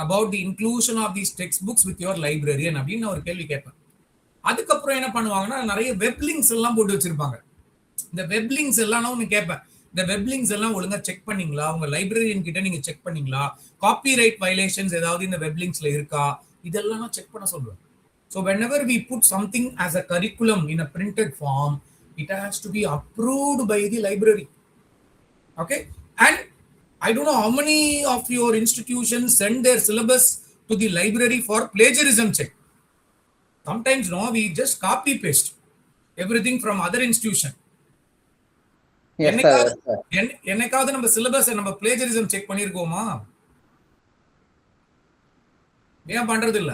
about the inclusion of these textbooks with your librarian அப்படின்னு நான் ஒரு கேள்வி கேட்பேன். அதுக்கப்புறம் என்ன பண்ணுவாங்கன்னா நிறைய வெப் லிங்க்ஸ் எல்லாம் போட்டு வச்சிருப்பாங்க. இந்த வெப் லிங்க்ஸ் எல்லாம் நான் ஒன்று கேட்பேன், இந்த வெப் லிங்க்ஸ் எல்லாம் ஒழுங்கா செக் பண்ணீங்களா, உங்க லைப்ரரியன் கிட்ட நீங்க செக் பண்ணீங்களா, காப்பிரைட் வயலேஷன்ஸ் ஏதாவது இந்த வெப் லிங்க்ஸ்ல இருக்கா, இதெல்லாம் நான் செக் பண்ண சொல்லுவேன். So whenever we put something as a curriculum in a printed form, it has to be approved by the library. Okay, and I don't know how many of your institutions send their syllabus to the library for plagiarism check. Sometimes no, we just copy paste everything from other institution. Yes sir. என்னைக்காவது நம்ம syllabus நம்ம plagiarism check பண்ணிருக்கோமா? ஏன் பண்றது இல்ல?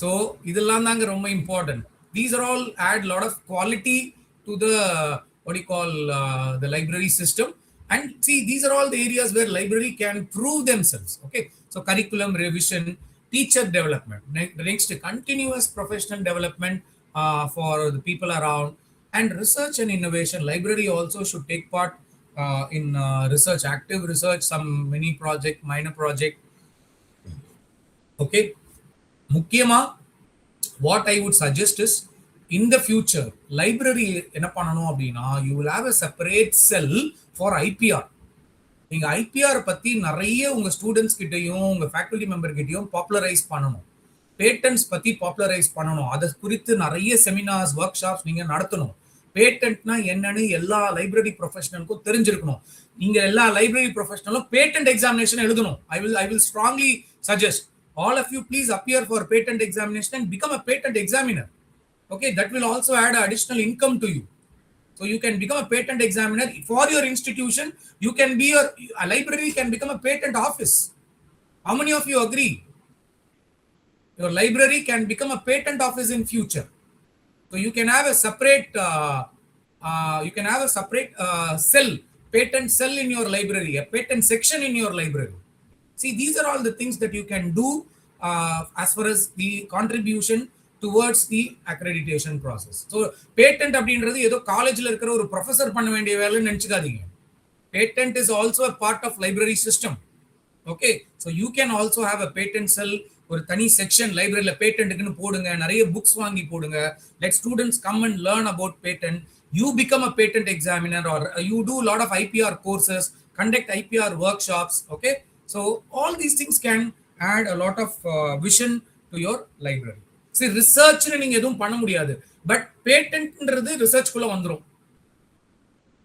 So இதெல்லாம் தாங்க ரொம்ப important. These are all add lot of quality to the what you call the library system. And see, these are all the areas where library can prove themselves. Okay, so curriculum revision, teacher development, next continuous professional development for the people around, and research and innovation. Library also should take part in research, active research, some mini project, minor project. Okay, mukkiyama what I would suggest is in the future library என்ன பண்ணணும் அப்படின்னா, you will have a separate cell for IPR. நீங்க IPR பத்தி நிறைய உங்க students கிட்டையும் உங்க faculty member கிட்டையும் பாப்புலரைஸ் பண்ணணும். பேட்டன்ஸ் பத்தி பாப்புலரைஸ் பண்ணணும். அது குறித்து நிறைய செமினார்ஸ், ஒர்க் ஷாப்ஸ் நீங்க நடத்தணும். பேட்டன்ட்னா என்னன்னு எல்லா லைப்ரரி ப்ரொஃபஷனலுக்கும் தெரிஞ்சிருக்கணும். நீங்க எல்லா லைப்ரரி ப்ரொஃபஷனலும் பேட்டன்ட் எக்ஸாமினேஷன் எழுதணும். I will strongly suggest all of you please appear for patent examination and become a patent examiner. Okay, that will also add additional income to you. So you can become a patent examiner for your institution. You can be a library can become a patent office. How many of you agree? Your library can become a patent office in future. So you can have a separate cell, patent cell in your library, a patent section in your library. See, these are all the things that you can do as far as the contribution towards the accreditation process. So patent அப்படின்றது ஏதோ காலேஜ்ல இருக்கிற ஒரு professor பண்ண வேண்டிய வேலைன்னு நினைச்சுக்காதீங்க. Patent is also a part of library system. Okay, so you can also have a patent cell, ஒரு தனி செக்ஷன் லைப்ரரியில பேட்டன்ட்க்குன்னு போடுங்க, நிறைய புக்ஸ் வாங்கி போடுங்க. Let students come and learn about patent. You become a patent examiner or you do a lot of IPR courses, conduct IPR workshops. Okay, so all these things can add a lot of vision to your library. See, research நீங்க எதுவும் பண்ண முடியாது, but பேட்டன்ட்ன்றது research குள்ள வந்துரும்.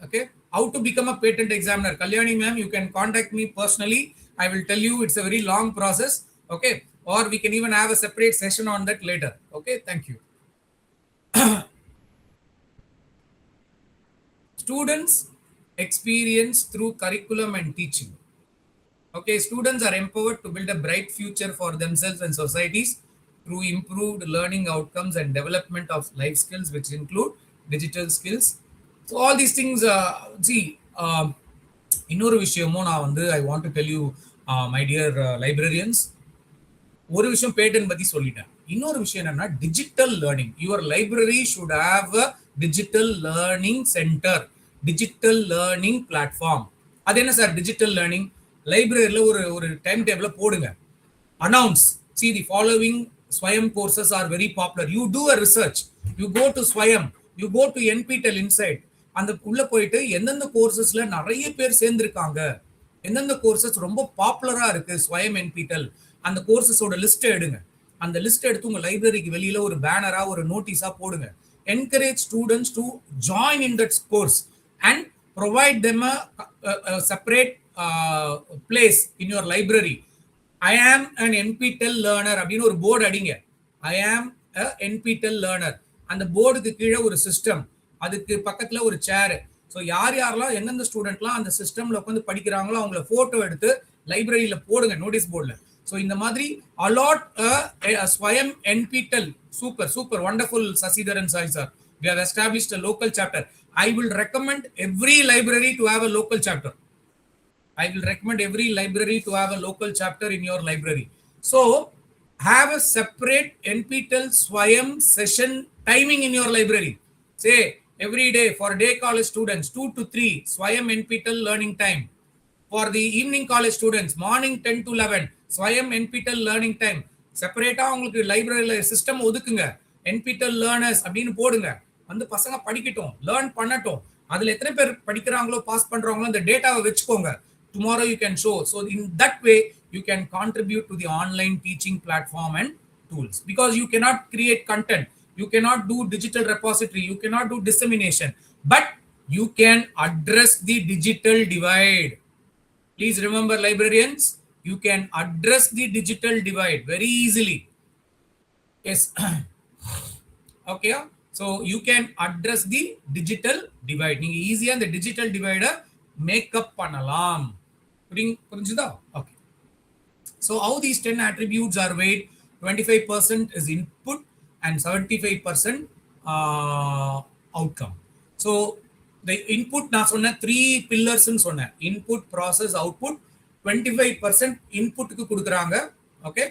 Okay, how to become a patent examiner? Kalyani ma'am, you can contact me personally. I will tell you, it's a very long process. Okay, or we can even have a separate session on that later. Okay, thank you. Students experience through curriculum and teaching. Okay, students are empowered to build a bright future for themselves and societies through improved learning outcomes and development of life skills, which include digital skills. So all these things, இன்னொரு விஷயமும் நான் வந்து I want to tell you, my dear librarians, ஒரு விஷயம் pattern பத்தி சொல்லிட்டேன். இன்னொரு விஷயம் என்னன்னா digital learning. Your library should have a digital learning centre, digital learning platform. அது என்ன சார் டிஜிட்டல் லேர்னிங்? லைப்ரரியில ஒரு டைம் டேபிள போடுங்க, announce, see the following Swayam courses are very popular. You do a research, you go to Swayam, you go to NPTEL Insight, அந்த உள்ள போயிட்டு எந்தெந்த கோர்சஸ்ல நிறைய பேர் சேர்ந்திருக்காங்க, எந்தெந்த கோர்சஸ் ரொம்ப பாப்புலரா இருக்கு ஸ்வயம் NPTEL, அந்த கோர்சஸோட லிஸ்ட் எடுங்க. அந்த லிஸ்ட் எடுத்து உங்க லைப்ரரிக்கு வெளியில ஒரு பேனரா ஒரு நோட்டீஸா போடுங்க. Encourage students to join in that course and provide them a separate place in your library. I am an NPTEL learner அப்படின்னு ஒரு போர்டு அடிங்க. I am a NPTEL learner. அந்த போர்டுக்கு கீழே ஒரு சிஸ்டம், அதுக்கு பக்கத்துல ஒரு சேர். ஸோ யாரெல்லாம் எந்தெந்த ஸ்டூடெண்ட்லாம் அந்த சிஸ்டம்ல உட்காந்து படிக்கிறாங்களோ அவங்கள போட்டோ எடுத்து லைப்ரரியில போடுங்க, நோட்டீஸ் போர்டில். ஸோ இந்த மாதிரி allot Swayam NPTEL. Super wonderful, Sasidharan Sai sir. We have established a local chapter. I will recommend every library to have a local chapter. I will recommend every library to have a local chapter in your library. So have a separate NPTEL Swayam session timing in your library. Say every day for day college students 2 to 3 Swayam NPTEL learning time. For the evening college students morning 10 to 11 Swayam NPTEL learning time. செப்பரேட்டா உங்களுக்கு லைப்ரரியில system ஒதுக்குங்க. NPTEL learners அப்படின்னு போடுங்க. வந்து பசங்க படிக்கட்டும், learn பண்ணட்டும். அதுல எத்தனை பேர் படிக்கிறாங்களோ பாஸ் பண்றாங்களோ அந்த டேட்டாவை வச்சுக்கோங்க. Tomorrow you can show. So in that way you can contribute to the online teaching platform and tools, because you cannot create content, you cannot do digital repository, you cannot do dissemination, but you can address the digital divide. Please remember, librarians, you can address the digital divide very easily. Yes. Okay, so you can address the digital divide. நீங்க ஈஸியா அந்த digital divide makeup பண்ணலாம். புரிஞ்சுதா? Okay. So how these 10 attributes are weighed? 25% is input and 75% outcome. So the input நான் சொன்ன 3 pillars ன்னு சொன்னேன். Input, process, output. 25% inputக்கு கொடுக்குறாங்க. Okay.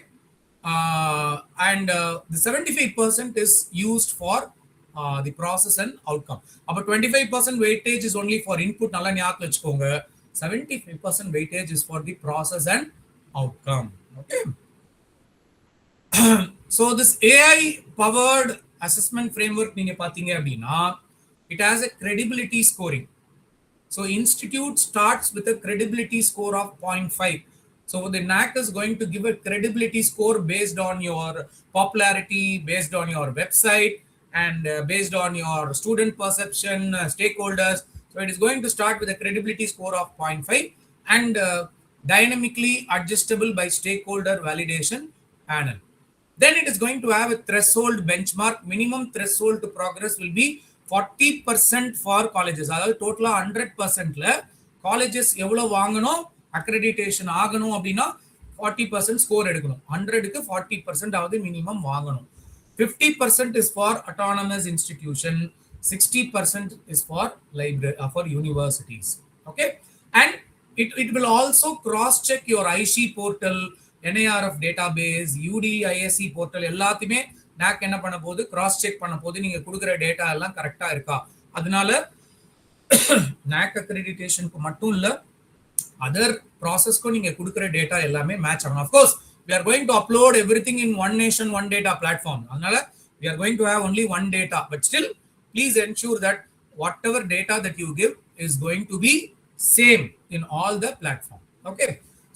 And the 75% is used for the process and outcome. அப்ப 25% weightage is only for input. நல்லா ஞாபகம் வச்சுக்கோங்க. 75% weightage is for the process and outcome. Okay. So this AI powered assessment framework நீங்க பாத்தீங்க அப்படின்னா it has a credibility scoring. So institute starts with a credibility score of 0.5. So the NAC is going to give a credibility score based on your popularity, based on your website, and based on your student perception, stakeholders. So it is going to start with a credibility score of 0.5 and dynamically adjustable by stakeholder validation panel. Then it is going to have a threshold benchmark. Minimum threshold to progress will be 40% for colleges. அதாவது டோட்டலா 100%ல colleges எவ்வளவு வாங்கணும் accreditation ஆகணும் அப்படின்னா 40% score எடுக்கணும். 100க்கு 40% ஆவது minimum வாங்கணும். 50% is for autonomous institution, 60% is for library for universities. Okay, and it will also cross check your IC portal, NIRF database, UDISC portal எல்லாத்தையுமே NAC என்ன பண்ண போது cross check பண்ண போது நீங்க கொடுக்கிற டேட்டா எல்லாம் கரெக்டா இருக்கா. அதனால NAC accreditationக்கு மட்டும் இல்ல அதர் ப்ராசஸ்க்கும் நீங்க கொடுக்கிற டேட்டா எல்லாமே மேட்ச் ஆகணும். Of course, we are going to upload everything in one nation, one data platform. அதனால we are going to have only one data, but still please ensure that whatever data that you give is going to be same in all the platform. Okay,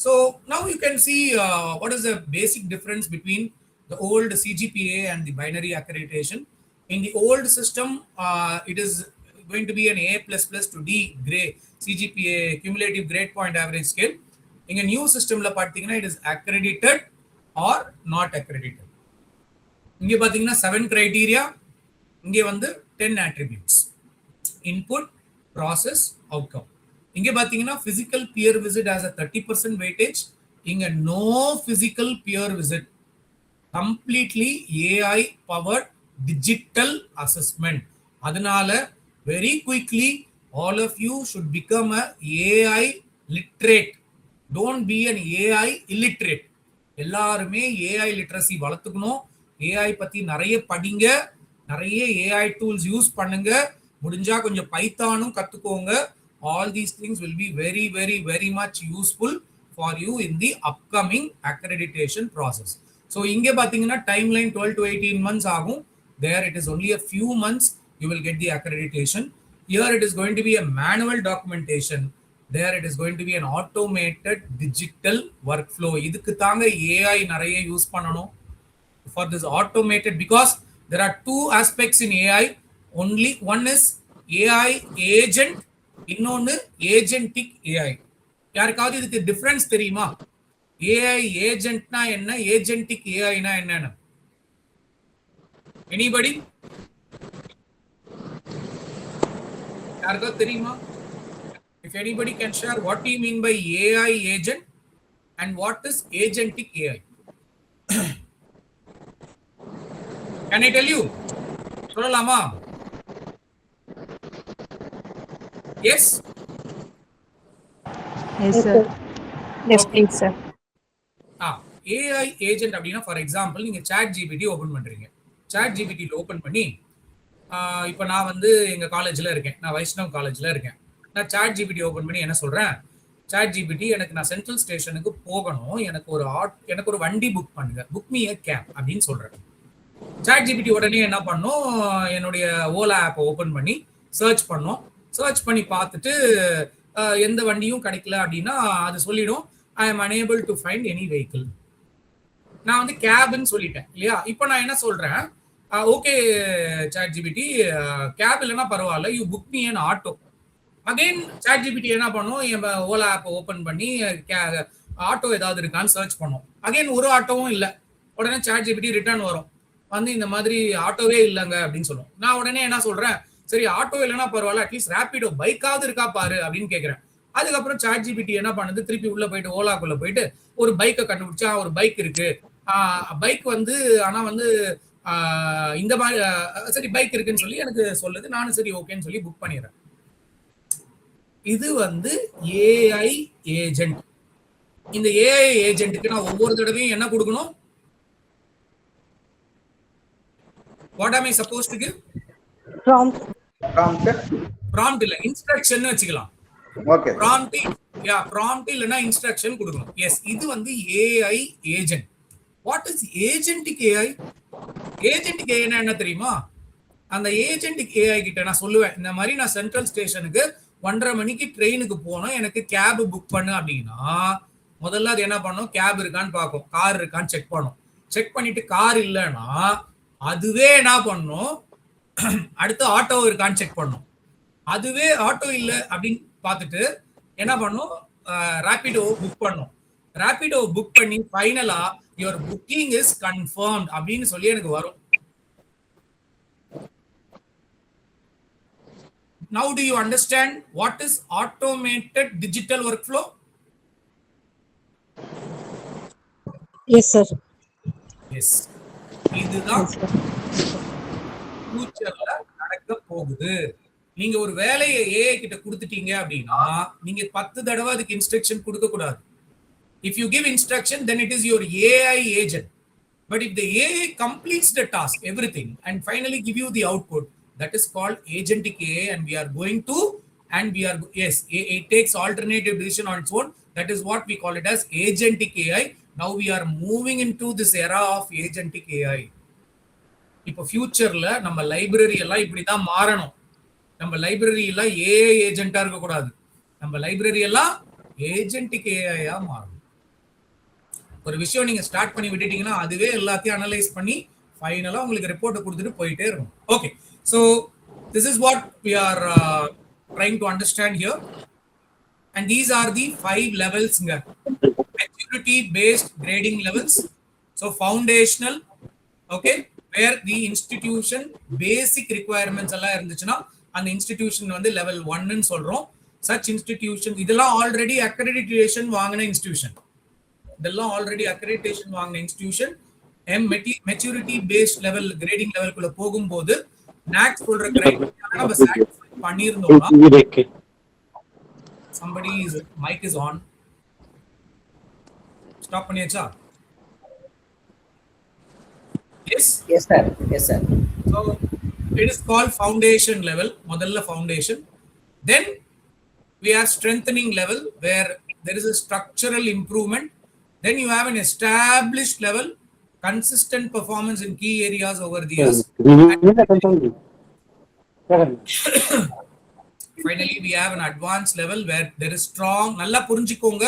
so now you can see what is the basic difference between the old CGPA and the binary accreditation. In the old system, it is going to be an A++ to D grade CGPA cumulative grade point average scale. In a new system la pathina it is accredited or not accredited. Inge pathina 7 criteria, inge vandu 10 attributes: input, process, outcome. Inge pathina physical peer visit has a 30% weightage. Inge no physical peer visit, completely AI powered digital assessment. Adanala very quickly all of you should become a AI literate. Don't be an AI illiterate. எல்லாருமே AI literacy வளர்த்துக்கணும். AI பத்தி நிறைய படிங்க, நிறைய AI tools use பண்ணுங்க, முடிஞ்சா கொஞ்சம் பைத்தானும் கத்துக்கோங்க. All these things will be very very very much useful for you in the upcoming accreditation process. So இங்க பாத்தீங்கன்னா timeline 12 to 18 months ஆகும். There it is only a few months you will get the accreditation. Here it is going to be a manual documentation. There it is going to be an automated digital workflow. இதுக்கு தாங்க AI நிறைய use பண்ணணும் for this automated, because there are two aspects in AI. Only one is AI agent, இன்னொன்னு agentic AI. யாருக்காவது இதுக்கு difference தெரியுமா? AI agentனா என்ன, agentic AI னா என்னன்னு? Anybody? யாருக்காவது தெரியுமா? If anybody can share, what do you mean by AI agent and what is agentic AI? Can I tell you? சொல்லலாமா? Yes? Yes, sir. Yes, please, sir. AI agent அப்படின்னா for example நீங்க chat GPT open பண்றீங்க. Chat ஜிபிடியில் open பண்ணி இப்போ நான் வந்து எங்க காலேஜ்ல இருக்கேன், நான் வைஷ்ணவ் காலேஜ்ல இருக்கேன். நான் சாட் ஜிபிடி ஓபன் பண்ணி என்ன சொல்றேன், சாட் ஜிபிடி எனக்கு நான் சென்ட்ரல் ஸ்டேஷனுக்கு போகணும், எனக்கு ஒரு வண்டி புக் பண்ணுங்க, புக் மீ எ கேப் அப்படின்னு சொல்றேன். சாட் ஜிபிடி உடனே என்ன பண்ணும், என்னுடைய ஓலா ஆப்பை ஓபன் பண்ணி சர்ச் பண்ணும். சர்ச் பண்ணி பார்த்துட்டு எந்த வண்டியும் கிடைக்கல அப்படின்னா அது சொல்லிடும், I am unable to find any vehicle. நான் வந்து கேப்னு சொல்லிட்டேன் இல்லையா. இப்போ நான் என்ன சொல்றேன், ஓகே சாட் ஜிபிடி கேப் இல்லைன்னா பரவாயில்ல, you book me an auto. Again ChatGPT என்ன பண்ணும், என் ஓலா ஆப்பை ஓப்பன் பண்ணி ஆட்டோ ஏதாவது இருக்கான்னு சர்ச் பண்ணும். அகைன் ஒரு ஆட்டோவும் இல்லை. உடனே சாட் ஜிபிடி ரிட்டர்ன் வரும், வந்து இந்த மாதிரி ஆட்டோவே இல்லைங்க அப்படின்னு சொல்லுவோம். நான் உடனே என்ன சொல்றேன், சரி ஆட்டோ இல்லைன்னா பரவாயில்ல, அட்லீஸ்ட் ரேபிடோ பைக்காவது இருக்கா பாரு அப்படின்னு கேட்குறேன். அதுக்கப்புறம் சாட் ஜிபிடி என்ன பண்ணுது, திருப்பி உள்ள போயிட்டு ஓலாக்குள்ள போயிட்டு ஒரு பைக்கை கண்டுபிடிச்சா, ஒரு பைக் இருக்கு, பைக் வந்து ஆனா வந்து இந்த மாதிரி சரி பைக் இருக்குன்னு சொல்லி எனக்கு சொல்லுது. நானும் சரி ஓகேன்னு சொல்லி புக் பண்ணிடுறேன். இது வந்து ஏஐ ஏஜென்ட். இந்த ஏஐ ஏஜென்ட்டுக்கு நான் ஒவ்வொரு தடவையும் என்ன கொடுக்கணும், what am I supposed to give? Prompt இல்ல, இன்ஸ்ட்ரக்ஷன் வச்சுக்கலாம். ஓகே, prompt இல்லனா இன்ஸ்ட்ரக்ஷன் கொடுக்கணும். எஸ், இது வந்து AI agent. What is agentic AI? Agentic AI என்ன தெரியுமா? அந்த ஏஜென்டிக் ஏஐ கிட்ட நான் சொல்லுவேன், இந்த மாதிரி நான் சென்ட்ரல் ஸ்டேஷனுக்கு 1:30 மணிக்கு ட்ரெயினுக்கு போகணும், எனக்கு கேப் புக் பண்ணு அப்படின்னா முதல்ல அது என்ன பண்ணும், கேப் இருக்கான்னு பார்க்கும், கார் இருக்கான்னு செக் பண்ணும். செக் பண்ணிட்டு கார் இல்லைன்னா அதுவே என்ன பண்ணும், அடுத்து ஆட்டோ இருக்கான்னு செக் பண்ணோம். அதுவே ஆட்டோ இல்லை அப்படின்னு பார்த்துட்டு என்ன பண்ணும், ரேபிடோ புக் பண்ணும். ரேபிடோ புக் பண்ணி ஃபைனலா யுவர் புக்கிங் இஸ் கன்ஃபர்ம்ட் அப்படின்னு சொல்லி எனக்கு வரும். Now do you understand what is automated digital workflow? Yes, sir. Yes. இதுதான் ஃபியூச்சர்ல நடக்க போகுது. நீங்க ஒரு வேலையை ஏஐ கிட்ட கொடுத்துட்டீங்க அப்படின்னா நீங்க 10 தடவை அதுக்கு இன்ஸ்ட்ரக்ஷன் கொடுக்க கூடாது. If you give instruction, then it is your AI agent. But if the AI completes the task, everything, and finally give you the output, that is called agentic AI, and we are going to, yes, it takes alternative decision on its own. That is what we call it as agentic AI. Now we are moving into this era of agentic AI. இப்போ ஃபியூச்சர்ல நம்ம library எல்லாம் இப்படிதான் மாறணும். நம்ம library எல்லாம் AI ஏஜென்ட்டா இருக்க கூடாது. நம்ம லைப்ரரி எல்லாம் ஏஜென்டிக் ஏஐயா மாறணும். ஒரு விஷயம் நீங்க ஸ்டார்ட் பண்ணி விட்டுட்டீங்கன்னா அதுவே எல்லாத்தையும் அனலைஸ் பண்ணி ஃபைனலா உங்களுக்கு ரிப்போர்ட்டை கொடுத்துட்டு போயிட்டே இருக்கும். Okay, so this is what we are trying to understand here. And these are the 5 லெவல்ஸ்ங்க. Maturity based grading levels. So foundational, okay, where the institution basic requirements எல்லாம் இருந்துச்சுன்னா அந்த இன்ஸ்டிடியூஷன் வந்து லெவல் 1ன்னு சொல்றோம். சச் இன்ஸ்டிடியூஷன் இதெல்லாம் already accreditation வாங்கின institution. இதெல்லாம் ஆல்ரெடி அக்ரெடிட்டேஷன் வாங்கின institution. Maturity based level grading லெவலுக்குள்ள போகும்போது நாக் சொல்ற கிரைட்டீரியா நம்ம சாட்டிஸ்ஃபை பண்ணிருந்தோம்னா somebody is mic is on. Stop பண்ணியாச்சா? Yes sir. Yes sir. So it is called foundation level. முதல்ல foundation. Then we are strengthening level where there is a structural improvement. Then you have an established level, consistent performance in key areas over the years. Finally we have an advanced level where there is strong. நல்லா புரிஞ்சுக்கோங்க,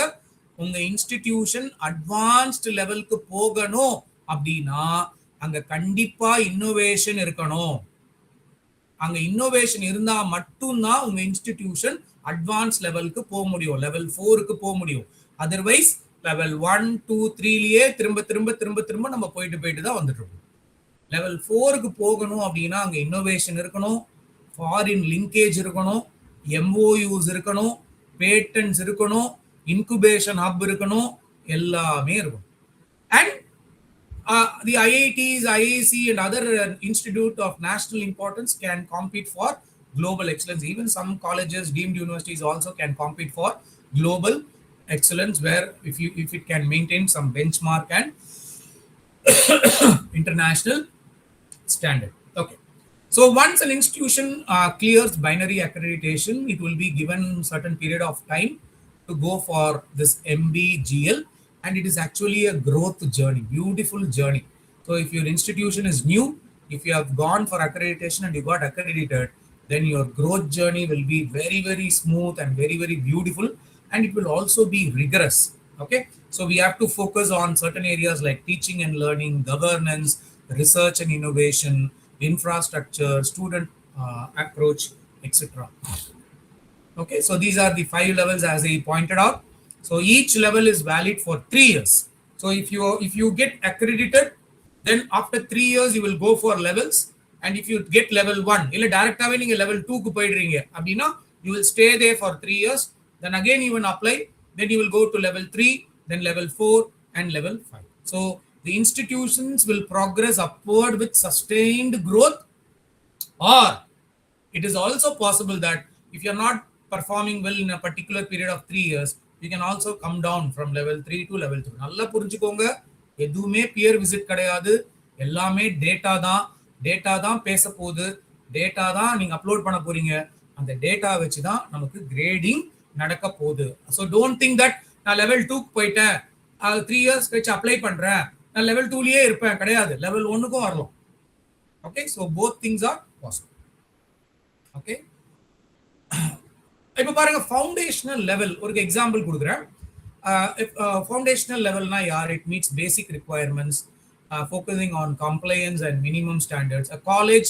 உங்க institution advanced லெவலுக்கு போகணும் அப்படின்னா அங்க கண்டிப்பா innovation இருக்கணும். அங்க இன்னோவேஷன் இருந்தா மட்டும்தான் உங்க இன்ஸ்டிடியூஷன் அட்வான்ஸ் லெவலுக்கு போக முடியும், லெவல் 4க்கு போக முடியும். அதர்வைஸ் லெவல் 1, 2, 3லயே திரும்ப திரும்ப திரும்ப திரும்ப நம்ம போயிட்டு தான் வந்துட்டு இருக்கோம். லெவல் 4க்கு போகணும் அப்படின்னா அங்க இன்னோவேஷன் இருக்கணும், ஃபாரின் லிங்கேஜ் இருக்கணும், MOUs இருக்கணும், பேட்டன்ட்ஸ் இருக்கணும், இன்குபேஷன் ஹப் இருக்கணும், எல்லாமே இருக்கும். And the IITs, IIC and other institute of national importance can compete for global excellence. Even some colleges, deemed universities also can compete for global excellence, where if it can maintain some benchmark and international standard. Okay, so once an institution clears binary accreditation, it will be given certain period of time to go for this MBGL, and it is actually a growth journey, beautiful journey. So if your institution is new, if you have gone for accreditation and you got accredited, then your growth journey will be very, very smooth and very, very beautiful, and it will also be rigorous. Okay, so we have to focus on certain areas like teaching and learning, governance, research and innovation, infrastructure, student approach, etc. Okay, so these are the 5 levels as I pointed out. So each level is valid for 3 years. So if you get accredited, then after 3 years you will go for levels. And if you get level 1, illa direct ave neenga level 2 ku poidringa appadina, you will stay there for 3 years. Then again you will apply, then you will go to level 3, then level 4 and level 5. So the institutions will progress upward with sustained growth, or it is also possible that if you are not performing well in a particular period of 3 years, you can also come down from level 3 to level 2. நல்லா புரிஞ்சுக்கோங்க, எதுவுமே pier visit கிடையாது, எல்லாமே data தான் பேச போகுது, data தான் நீங்க அப்லோட் பண்ண போறீங்க, அந்த டேட்டா வச்சு தான் நமக்கு கிரேடிங் நடக்க போகுது. ஸோ டோன்ட் திங்க் தட் நான் லெவல் 2க்கு போயிட்டேன், 3 இயர்ஸ் கழிச்சு அப்ளை பண்றேன், நான் லெவல் 2லயே இருப்பேன், கிடையாது, லெவல் 1க்கும் வரலாம். Okay, so both things are possible. Okay, இப்போ பாருங்க, ஃபவுண்டேஷனல் லெவல் ஒரு எக்ஸாம்பிள் கொடுக்குறேன். ஃபவுண்டேஷனல் லெவல்னா யார்? It meets basic requirements, focusing on compliance and minimum standards. A college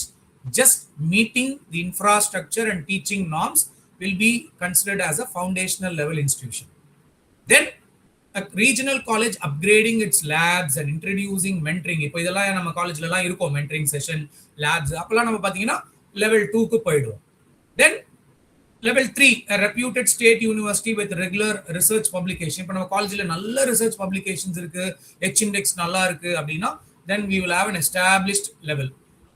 just meeting the infrastructure and teaching norms will be considered as a foundational level institution. Then a regional college upgrading its labs and introducing mentoring. இப்போ இதெல்லாம் நம்ம காலேஜ்ல எல்லாம் இருக்கும், mentoring session, labs. அப்பெல்லாம் நம்ம பாத்தீங்கன்னா level 2 க்கு போயிடுவோம். Then level 3, a reputed state university with regular research publication. இப்போ நம்ம காலேஜ்ல நல்ல research publications இருக்கு, H-index நல்லா இருக்கு அப்படின்னா then we will have an established level.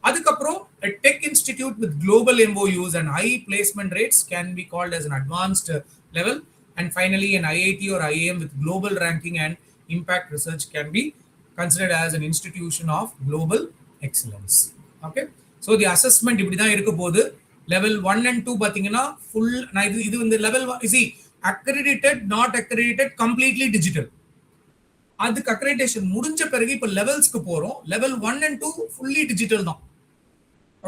அதுக்கப்புறம் a tech institute with global MOUs and high placement rates can be called as an advanced level. And finally, an IIT or IIM with global ranking and impact research can be considered as an institution of global excellence. Okay, so the assessment இப்படி தான் இருக்க போகுது. Level 1 and 2 பாத்தீங்கன்னா full இது இந்த level see accredited, not accredited, completely digital. அதுக்கு accreditation முடிஞ்ச பிறகு இப்ப levelsக்கு போறோம். Level 1 and 2 fully digital தான்.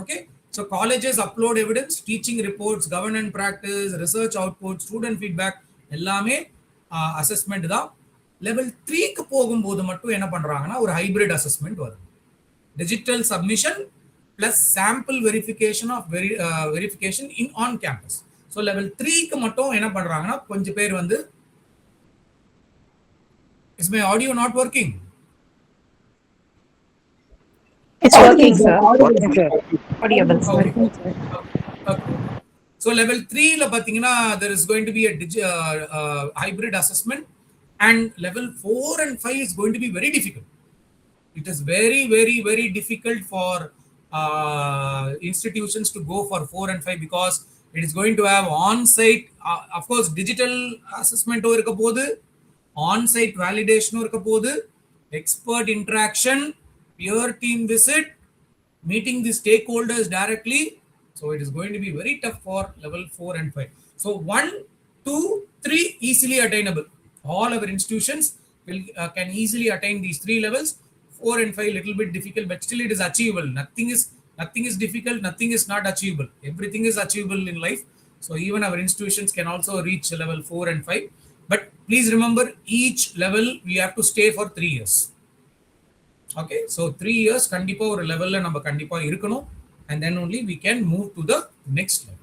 Okay, so colleges upload evidence, teaching reports, governance practice, research output, student feedback, எல்லாமே அசஸ்மெண்ட் தான். லெவல் 3க்கு போகும்போது மட்டும் என்ன பண்றாங்கன்னா ஒரு ஹைபிரிட் அசஸ்மெண்ட் வரும். Digital submission plus sample verification of verification in on campus. So level 3க்கு மட்டும் என்ன பண்றாங்கன்னா கொஞ்சம் பேர் வந்து is my audio not working? It's working, sir. Audible, sir. Okay. So level 3 la pathina there is going to be a hybrid assessment, and level 4 and 5 is going to be very difficult. It is very, very, very difficult for institutions to go for 4 and 5 because it is going to have on-site, of course, digital assessment irukka podu, on-site validation irukka podu, expert interaction, peer team visit, meeting the stakeholders directly. So it is going to be very tough for level 4 and 5. So 1, 2, 3 easily attainable. All our institutions will can easily attain these 3 levels. 4 and 5 little bit difficult, but still it is achievable. Nothing is difficult. Nothing is not achievable. Everything is achievable in life. So even our institutions can also reach level 4 and 5. But please remember, each level we have to stay for 3 years. Okay, so 3 years kandipa or level la namba kandipa irukano, and then only we can move to the next level.